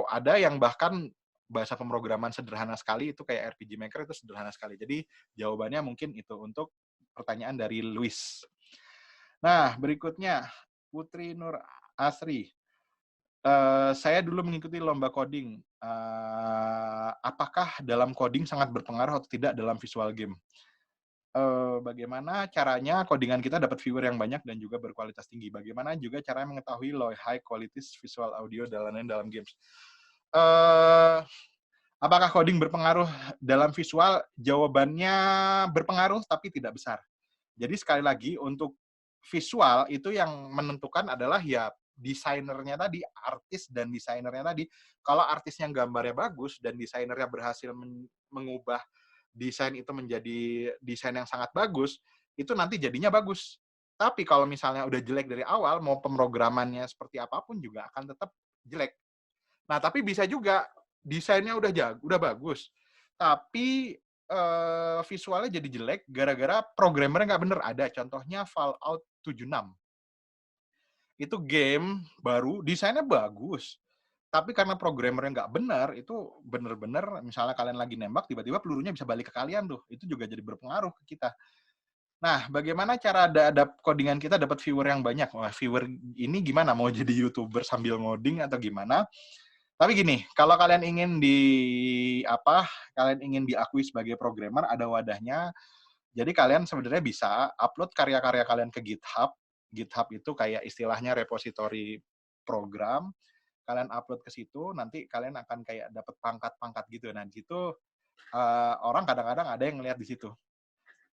ada yang bahkan bahasa pemrograman sederhana sekali, itu kayak RPG Maker, itu sederhana sekali. Jadi jawabannya mungkin itu untuk pertanyaan dari Luis. Nah, berikutnya Putri Nur Asri. Saya dulu mengikuti lomba coding. Apakah dalam coding sangat berpengaruh atau tidak dalam visual game? Bagaimana caranya codingan kita dapat viewer yang banyak dan juga berkualitas tinggi? Bagaimana juga cara mengetahui low high quality visual audio dalam games? Apakah coding berpengaruh dalam visual? Jawabannya berpengaruh, tapi tidak besar. Jadi sekali lagi, untuk visual itu yang menentukan adalah ya desainernya tadi, artis dan desainernya tadi. Kalau artisnya gambarnya bagus dan desainernya berhasil mengubah desain itu menjadi desain yang sangat bagus, itu nanti jadinya bagus. Tapi kalau misalnya udah jelek dari awal, mau pemrogramannya seperti apapun juga akan tetap jelek. Nah, tapi bisa juga desainnya udah bagus, tapi visualnya jadi jelek gara-gara programmernya nggak bener. Ada contohnya Fallout 76. Itu game baru, desainnya bagus, tapi karena programmernya nggak benar, itu bener-bener misalnya kalian lagi nembak, tiba-tiba pelurunya bisa balik ke kalian tuh. Itu juga jadi berpengaruh ke kita. Nah, bagaimana cara ada codingan kita dapat viewer yang banyak? Wah, viewer ini gimana? Mau jadi YouTuber sambil ngoding atau gimana? Tapi gini, kalau kalian ingin kalian ingin diakui sebagai programmer, ada wadahnya. Jadi kalian sebenarnya bisa upload karya-karya kalian ke GitHub. GitHub itu kayak istilahnya repository program. Kalian upload ke situ, nanti kalian akan kayak dapat pangkat-pangkat gitu. Nah, di situ orang kadang-kadang ada yang ngelihat di situ.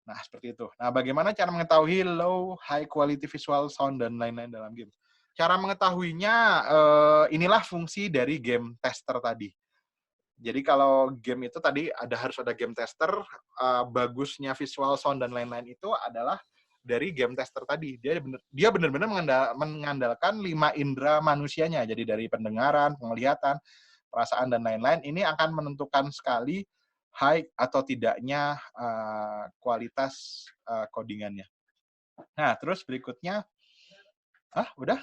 Nah, seperti itu. Nah, bagaimana cara mengetahui low, high quality visual, sound, dan lain-lain dalam game? Cara mengetahuinya, inilah fungsi dari game tester tadi. Jadi kalau game itu tadi harus ada game tester, bagusnya visual, sound, dan lain-lain itu adalah dari game tester tadi. Dia benar-benar mengandalkan 5 indera manusianya. Jadi dari pendengaran, penglihatan, perasaan, dan lain-lain. Ini akan menentukan sekali high atau tidaknya kualitas codingannya. Nah, terus berikutnya, udah?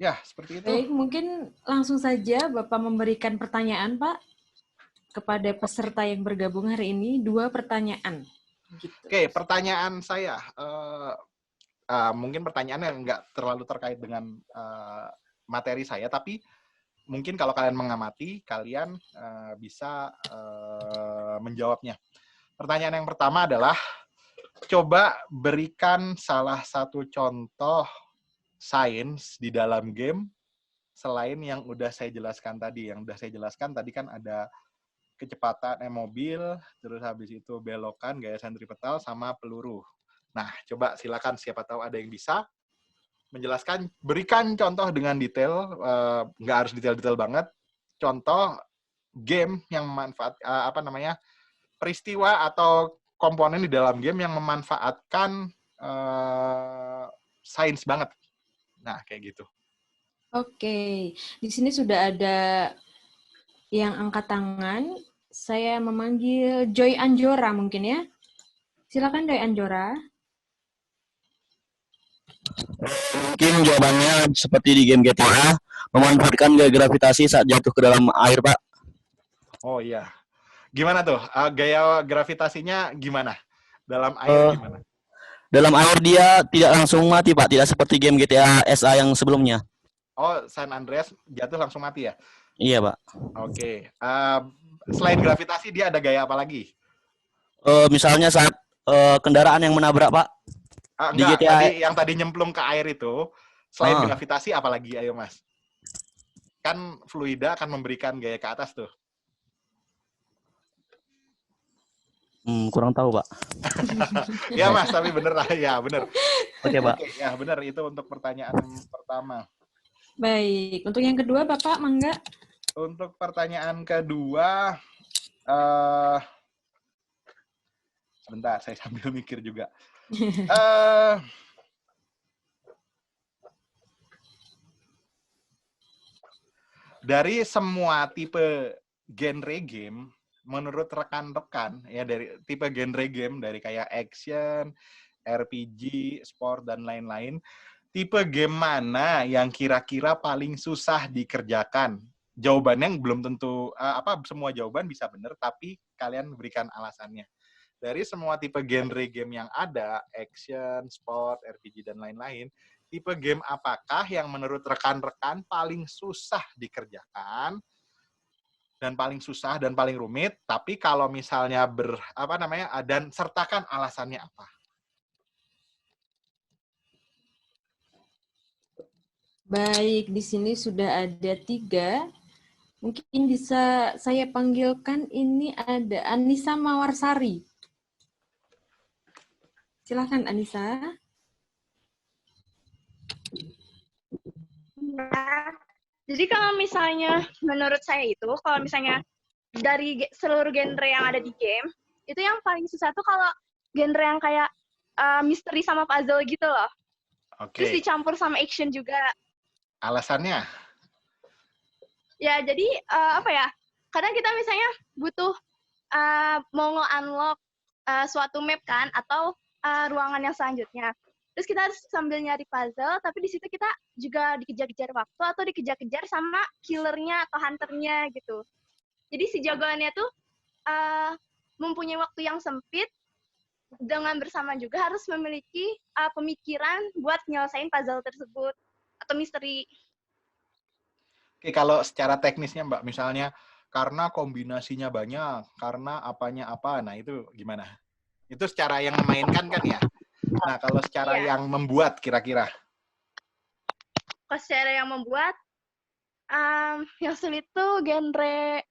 Ya, seperti itu. Baik, mungkin langsung saja Bapak memberikan pertanyaan, Pak, kepada peserta yang bergabung hari ini. 2 pertanyaan. Gitu. Oke, pertanyaan saya. Mungkin pertanyaannya nggak terlalu terkait dengan materi saya, tapi mungkin kalau kalian mengamati, kalian bisa menjawabnya. Pertanyaan yang pertama adalah, coba berikan salah satu contoh sains di dalam game selain yang udah saya jelaskan tadi. Yang udah saya jelaskan tadi kan ada kecepatan mobil, terus habis itu belokan, gaya sentripetal, sama peluru. Nah, coba silakan, siapa tahu ada yang bisa menjelaskan, berikan contoh dengan detail, nggak harus detail-detail banget, contoh game yang peristiwa atau komponen di dalam game yang memanfaatkan sains banget. Nah, kayak gitu. Oke, di sini sudah ada yang angkat tangan. Saya memanggil Joy Anjora mungkin ya. Silakan Joy Anjora. Mungkin jawabannya seperti di game GTA, memanfaatkan gaya gravitasi saat jatuh ke dalam air, Pak. Oh iya. Gimana tuh? Gaya gravitasinya gimana? Dalam air gimana? Dalam air dia tidak langsung mati, Pak. Tidak seperti game GTA SA yang sebelumnya. Oh, San Andreas jatuh langsung mati ya? Iya, Pak. Oke. Selain gravitasi, dia ada gaya apa lagi? Misalnya saat kendaraan yang menabrak, Pak. Di Enggak, GTA yang tadi nyemplung ke air itu, selain gravitasi apa lagi? Ayo, Mas. Kan fluida akan memberikan gaya ke atas tuh. Kurang tahu, Pak. Ya, Mas, tapi bener lah. Ya, bener. Oke, Pak. Oke, ya, bener. Itu untuk pertanyaan pertama. Baik, untuk yang kedua Bapak, mangga. Untuk pertanyaan kedua, sebentar, saya sambil mikir juga. Dari semua tipe genre game, menurut rekan-rekan, ya dari tipe genre game, dari kayak action, RPG, sport, dan lain-lain, tipe game mana yang kira-kira paling susah dikerjakan? Jawabannya belum tentu, semua jawaban bisa benar, tapi kalian berikan alasannya. Dari semua tipe genre game yang ada, action, sport, RPG, dan lain-lain, tipe game apakah yang menurut rekan-rekan paling susah dikerjakan, dan paling susah dan paling rumit, tapi kalau misalnya dan sertakan alasannya apa? Baik, di sini sudah ada 3. Mungkin bisa saya panggilkan, ini ada Anissa Mawarsari. Silakan Anissa. Nah, jadi kalau misalnya menurut saya itu, kalau misalnya dari seluruh genre yang ada di game, itu yang paling susah tuh kalau genre yang kayak misteri sama puzzle gitu loh. Oke. Terus dicampur sama action juga. Alasannya? Ya, jadi kadang kita misalnya butuh mau nge-unlock suatu map kan, atau ruangan yang selanjutnya. Terus kita harus sambil nyari puzzle, tapi di situ kita juga dikejar-kejar waktu atau dikejar-kejar sama killernya atau hunternya gitu. Jadi si jagoannya tuh mempunyai waktu yang sempit, dengan bersama juga harus memiliki pemikiran buat nyelesain puzzle tersebut atau misteri. Oke, kalau secara teknisnya Mbak, misalnya karena kombinasinya banyak, karena apanya apa, nah itu gimana? Itu secara yang memainkan kan ya? Nah, kalau secara yang membuat kira-kira? Kalau secara yang membuat, yang sulit tuh genre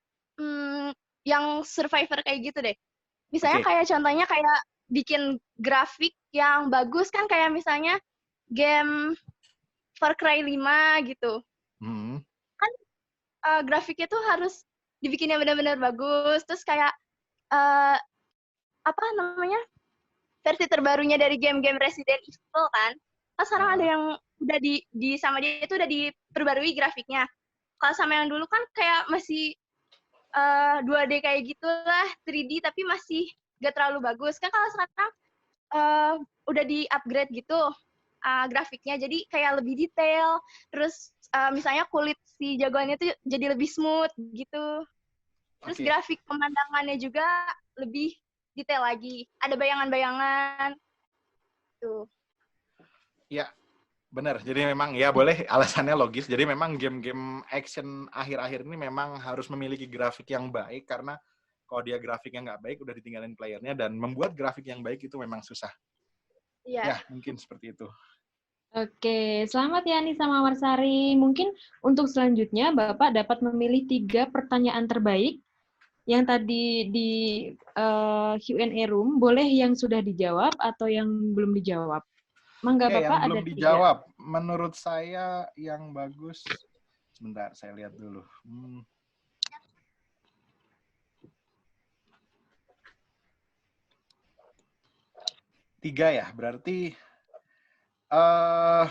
yang survivor kayak gitu deh. Misalnya kayak contohnya kayak bikin grafik yang bagus kan, kayak misalnya game Far Cry 5 gitu. Kan grafiknya tuh harus dibikinnya benar-benar bagus, terus kayak versi terbarunya dari game-game Resident Evil kan sekarang ada yang udah di sama dia itu udah diperbarui grafiknya. Kalau sama yang dulu kan kayak masih 2D kayak gitulah, 3D tapi masih gak terlalu bagus kan. Kalau sekarang udah di-upgrade gitu grafiknya, jadi kayak lebih detail, terus misalnya kulit si jagoannya tuh jadi lebih smooth gitu. Terus grafik pemandangannya juga lebih detail lagi, ada bayangan-bayangan tuh. Ya, benar. Jadi memang ya boleh, alasannya logis. Jadi memang game-game action akhir-akhir ini memang harus memiliki grafik yang baik, karena kalau dia grafiknya nggak baik udah ditinggalin playernya, dan membuat grafik yang baik itu memang susah. Ya, mungkin seperti itu. Oke, selamat ya Anissa Mawarsari. Mungkin untuk selanjutnya Bapak dapat memilih 3 pertanyaan terbaik yang tadi di Q&A room. Boleh yang sudah dijawab atau yang belum dijawab. Mangga Bapak, yang ada belum 3. dijawab. Menurut saya yang bagus, sebentar saya lihat dulu. 3 ya, berarti eh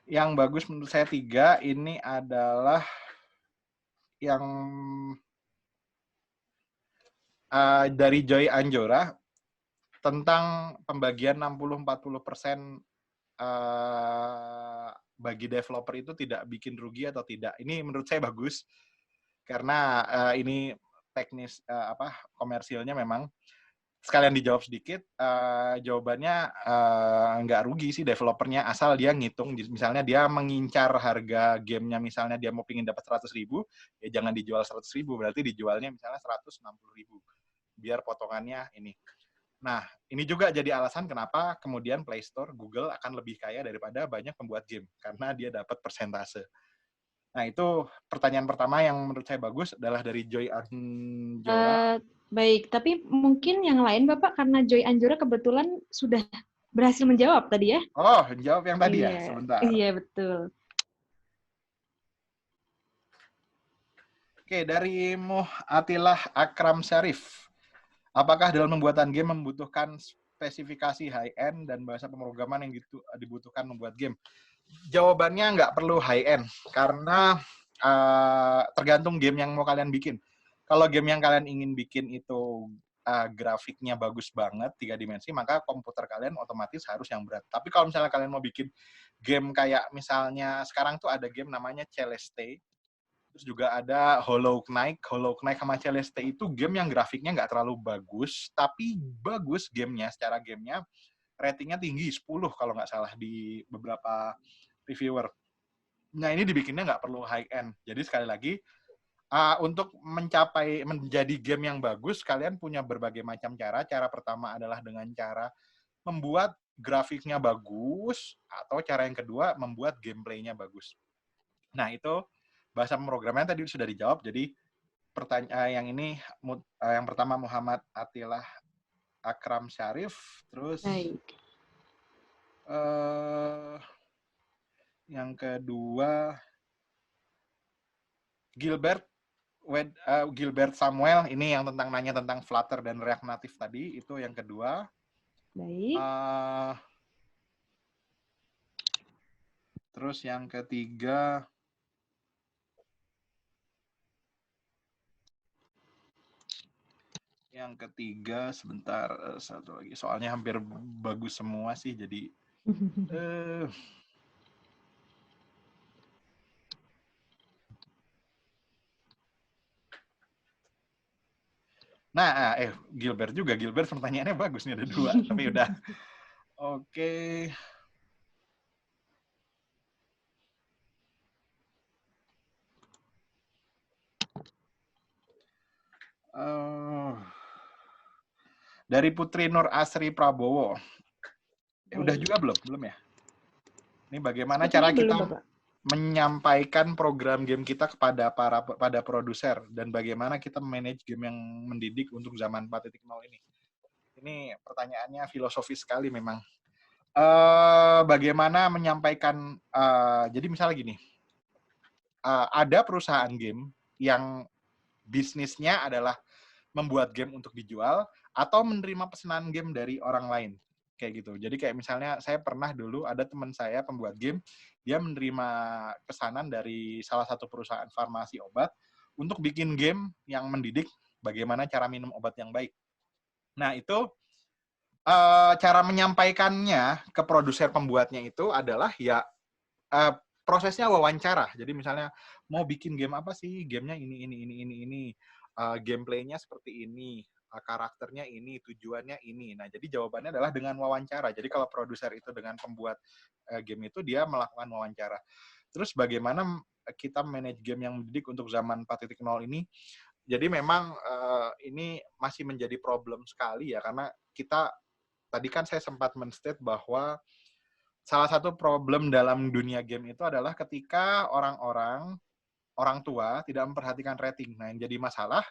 yang bagus menurut saya 3 ini adalah yang dari Joy Anjora tentang pembagian 60-40% bagi developer itu tidak bikin rugi atau tidak. Ini menurut saya bagus karena ini teknis komersilnya memang. Sekalian dijawab sedikit, jawabannya nggak rugi sih developernya asal dia ngitung, misalnya dia mengincar harga gamenya, misalnya dia mau pingin dapat 100.000, ya jangan dijual 100.000, berarti dijualnya misalnya 160.000, biar potongannya ini. Nah, ini juga jadi alasan kenapa kemudian Play Store, Google akan lebih kaya daripada banyak pembuat game, karena dia dapat persentase. Nah, itu pertanyaan pertama yang menurut saya bagus adalah dari Joy Anjora. Baik, tapi mungkin yang lain Bapak, karena Joy Anjora kebetulan sudah berhasil menjawab tadi ya. Oh, jawab yang tadi ya? Iya. Sebentar. Iya, betul. Oke, dari Atilah Akram Syarif. Apakah dalam pembuatan game membutuhkan spesifikasi high-end dan bahasa pemrograman yang dibutuhkan membuat game? Jawabannya nggak perlu high-end, karena tergantung game yang mau kalian bikin. Kalau game yang kalian ingin bikin itu grafiknya bagus banget, 3 dimensi, maka komputer kalian otomatis harus yang berat. Tapi kalau misalnya kalian mau bikin game kayak misalnya sekarang tuh ada game namanya Celeste, terus juga ada Hollow Knight sama Celeste itu game yang grafiknya nggak terlalu bagus, tapi bagus gamenya, secara gamenya ratingnya tinggi, 10 kalau nggak salah di beberapa reviewer. Nah, ini dibikinnya nggak perlu high-end. Jadi sekali lagi, untuk menjadi game yang bagus, kalian punya berbagai macam cara. Cara pertama adalah dengan cara membuat grafiknya bagus, atau cara yang kedua membuat gameplaynya bagus. Nah, itu bahasa pemrogramannya tadi sudah dijawab. Jadi pertanyaan yang ini, yang pertama Muhammad Atilah Akram Syarif, terus yang kedua Gilbert Samuel, ini yang nanya tentang Flutter dan React Native tadi, itu yang kedua. Baik. Terus yang ketiga, sebentar, satu lagi, soalnya hampir bagus semua sih, jadi nah, Gilbert pertanyaannya bagus nih, ada 2, tapi udah. Oke. Dari Putri Nur Asri Prabowo. Udah juga belum ya? Ini bagaimana cara kita menyampaikan program game kita pada produser, dan bagaimana kita manage game yang mendidik untuk zaman 4.0 ini. Ini pertanyaannya filosofis sekali memang. Bagaimana menyampaikan, jadi misalnya gini, ada perusahaan game yang bisnisnya adalah membuat game untuk dijual atau menerima pesanan game dari orang lain. Kayak gitu. Jadi kayak misalnya saya pernah dulu ada teman saya pembuat game, dia menerima pesanan dari salah satu perusahaan farmasi obat untuk bikin game yang mendidik bagaimana cara minum obat yang baik. Nah, itu cara menyampaikannya ke produser pembuatnya itu adalah ya prosesnya wawancara. Jadi misalnya mau bikin game apa sih? Gamenya ini. Gameplaynya seperti ini, karakternya ini, tujuannya ini. Nah, jadi jawabannya adalah dengan wawancara. Jadi kalau produser itu dengan pembuat game itu, dia melakukan wawancara. Terus bagaimana kita manage game yang mendidik untuk zaman 4.0 ini? Jadi memang ini masih menjadi problem sekali ya, karena kita, tadi kan saya sempat men-state bahwa salah satu problem dalam dunia game itu adalah ketika orang tua tidak memperhatikan rating. Nah, yang jadi masalah,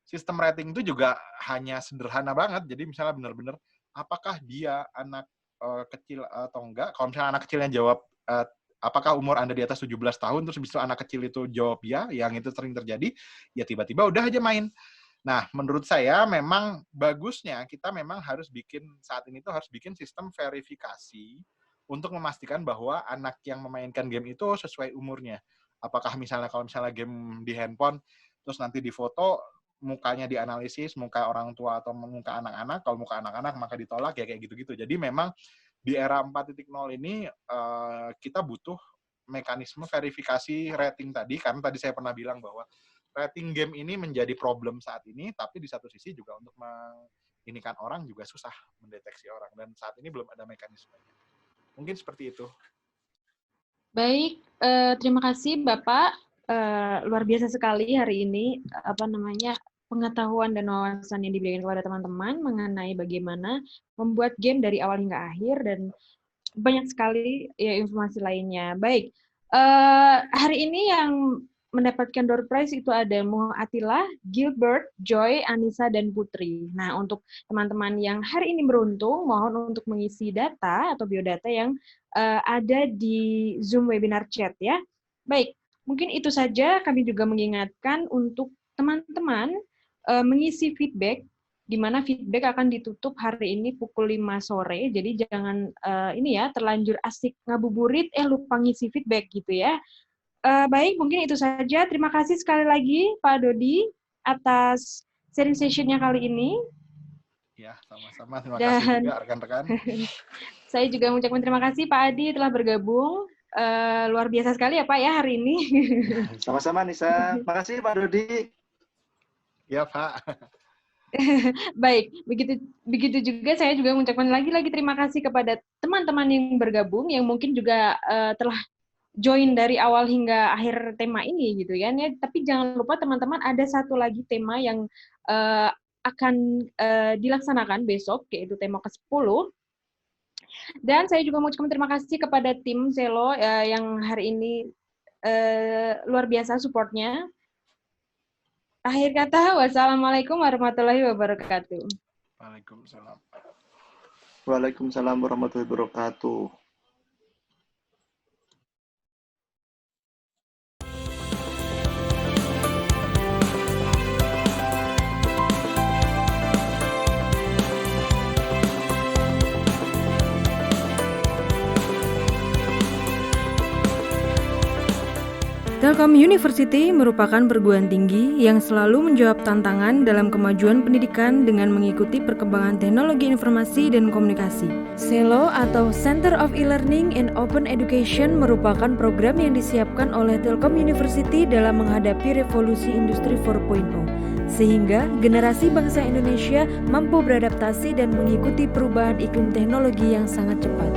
sistem rating itu juga hanya sederhana banget. Jadi misalnya benar-benar, apakah dia anak kecil atau enggak. Kalau misalnya anak kecilnya jawab, apakah umur Anda di atas 17 tahun, terus bisa anak kecil itu jawab ya, yang itu sering terjadi, ya tiba-tiba udah aja main. Nah, menurut saya memang bagusnya kita memang harus bikin saat ini tuh harus bikin sistem verifikasi untuk memastikan bahwa anak yang memainkan game itu sesuai umurnya. Apakah misalnya kalau misalnya game di handphone terus nanti difoto mukanya dianalisis, muka orang tua atau muka anak-anak, kalau muka anak-anak maka ditolak ya kayak gitu-gitu. Jadi memang di era 4.0 ini kita butuh mekanisme verifikasi rating tadi, karena tadi saya pernah bilang bahwa rating game ini menjadi problem saat ini, tapi di satu sisi juga untuk menginikan orang juga susah mendeteksi orang, dan saat ini belum ada mekanismenya. Mungkin seperti itu. Baik, terima kasih Bapak. Luar biasa sekali hari ini pengetahuan dan wawasan yang diberikan kepada teman-teman mengenai bagaimana membuat game dari awal hingga akhir, dan banyak sekali ya informasi lainnya. Baik, hari ini yang mendapatkan door prize itu ada Atila, Gilbert, Joy, Anissa, dan Putri. Nah, untuk teman-teman yang hari ini beruntung, mohon untuk mengisi data atau biodata yang ada di Zoom webinar chat ya. Baik, mungkin itu saja. Kami juga mengingatkan untuk teman-teman mengisi feedback, di mana feedback akan ditutup hari ini pukul 5 sore. Jadi jangan terlanjur asik ngabuburit, lupa ngisi feedback gitu ya. Baik, mungkin itu saja. Terima kasih sekali lagi Pak Dodi atas sharing session-nya kali ini. Ya, sama-sama. Terima kasih juga rekan-rekan. Saya juga mengucapkan terima kasih Pak Adi telah bergabung. Luar biasa sekali ya Pak ya hari ini. Sama-sama Nisa. Terima kasih Pak Dodi. Ya Pak. Baik, begitu juga saya juga mengucapkan lagi-lagi terima kasih kepada teman-teman yang bergabung, yang mungkin juga telah join dari awal hingga akhir tema ini gitu kan ya. Tapi jangan lupa teman-teman, ada satu lagi tema yang akan dilaksanakan besok, yaitu tema ke-10. Dan saya juga mengucapkan terima kasih kepada tim Selo yang hari ini luar biasa supportnya. Akhir kata, wassalamualaikum warahmatullahi wabarakatuh. Waalaikumsalam. Waalaikumsalam warahmatullahi wabarakatuh. Telkom University merupakan perguruan tinggi yang selalu menjawab tantangan dalam kemajuan pendidikan dengan mengikuti perkembangan teknologi informasi dan komunikasi. SELO atau Center of E-Learning and Open Education merupakan program yang disiapkan oleh Telkom University dalam menghadapi revolusi industri 4.0, sehingga generasi bangsa Indonesia mampu beradaptasi dan mengikuti perubahan iklim teknologi yang sangat cepat.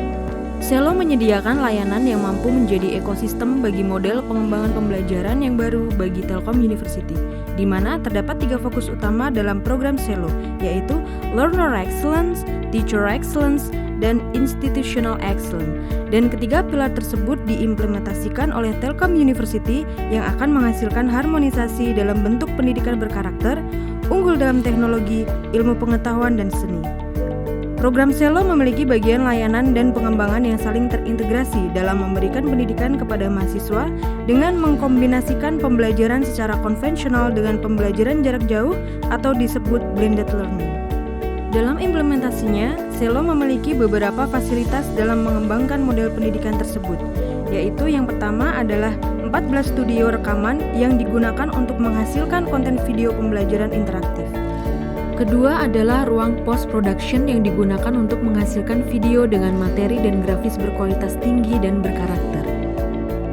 SELO menyediakan layanan yang mampu menjadi ekosistem bagi model pengembangan pembelajaran yang baru bagi Telkom University, di mana terdapat 3 fokus utama dalam program SELO, yaitu Learner Excellence, Teacher Excellence, dan Institutional Excellence. Dan ketiga pilar tersebut diimplementasikan oleh Telkom University yang akan menghasilkan harmonisasi dalam bentuk pendidikan berkarakter, unggul dalam teknologi, ilmu pengetahuan, dan seni. Program SELO memiliki bagian layanan dan pengembangan yang saling terintegrasi dalam memberikan pendidikan kepada mahasiswa dengan mengkombinasikan pembelajaran secara konvensional dengan pembelajaran jarak jauh atau disebut blended learning. Dalam implementasinya, SELO memiliki beberapa fasilitas dalam mengembangkan model pendidikan tersebut, yaitu yang pertama adalah 14 studio rekaman yang digunakan untuk menghasilkan konten video pembelajaran interaktif. Kedua adalah ruang post-production yang digunakan untuk menghasilkan video dengan materi dan grafis berkualitas tinggi dan berkarakter.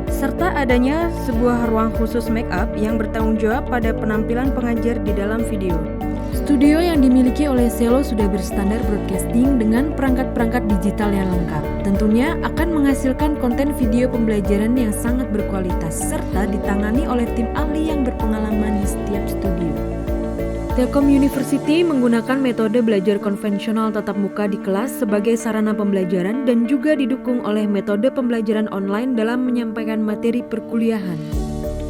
Serta adanya sebuah ruang khusus make-up yang bertanggung jawab pada penampilan pengajar di dalam video. Studio yang dimiliki oleh SELO sudah berstandar broadcasting dengan perangkat-perangkat digital yang lengkap. Tentunya akan menghasilkan konten video pembelajaran yang sangat berkualitas, serta ditangani oleh tim ahli yang berpengalaman di setiap studio. Telkom University menggunakan metode belajar konvensional tatap muka di kelas sebagai sarana pembelajaran dan juga didukung oleh metode pembelajaran online dalam menyampaikan materi perkuliahan.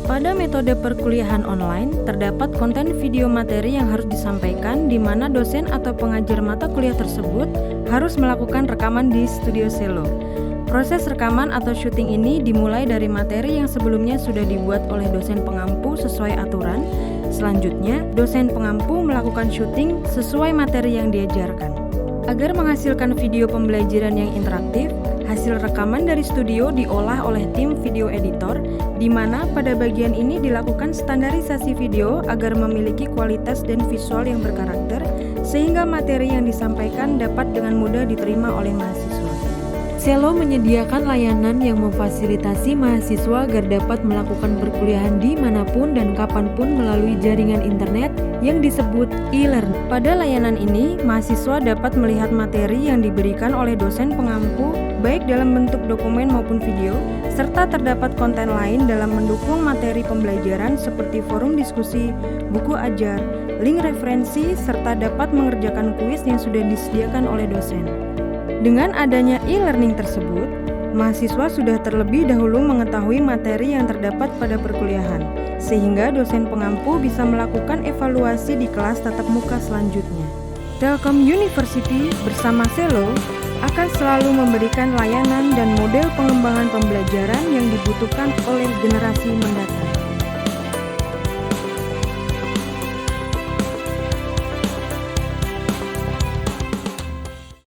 Pada metode perkuliahan online, terdapat konten video materi yang harus disampaikan di mana dosen atau pengajar mata kuliah tersebut harus melakukan rekaman di studio SELO. Proses rekaman atau syuting ini dimulai dari materi yang sebelumnya sudah dibuat oleh dosen pengampu sesuai aturan Selanjutnya, dosen pengampu melakukan syuting sesuai materi yang diajarkan. Agar menghasilkan video pembelajaran yang interaktif, hasil rekaman dari studio diolah oleh tim video editor, di mana pada bagian ini dilakukan standarisasi video agar memiliki kualitas dan visual yang berkarakter, sehingga materi yang disampaikan dapat dengan mudah diterima oleh mahasiswa. Selo menyediakan layanan yang memfasilitasi mahasiswa agar dapat melakukan perkuliahan dimanapun dan kapanpun melalui jaringan internet yang disebut e-learning. Pada layanan ini, mahasiswa dapat melihat materi yang diberikan oleh dosen pengampu, baik dalam bentuk dokumen maupun video, serta terdapat konten lain dalam mendukung materi pembelajaran seperti forum diskusi, buku ajar, link referensi, serta dapat mengerjakan kuis yang sudah disediakan oleh dosen. Dengan adanya e-learning tersebut, mahasiswa sudah terlebih dahulu mengetahui materi yang terdapat pada perkuliahan, sehingga dosen pengampu bisa melakukan evaluasi di kelas tatap muka selanjutnya. Telkom University bersama Selo akan selalu memberikan layanan dan model pengembangan pembelajaran yang dibutuhkan oleh generasi mendatang.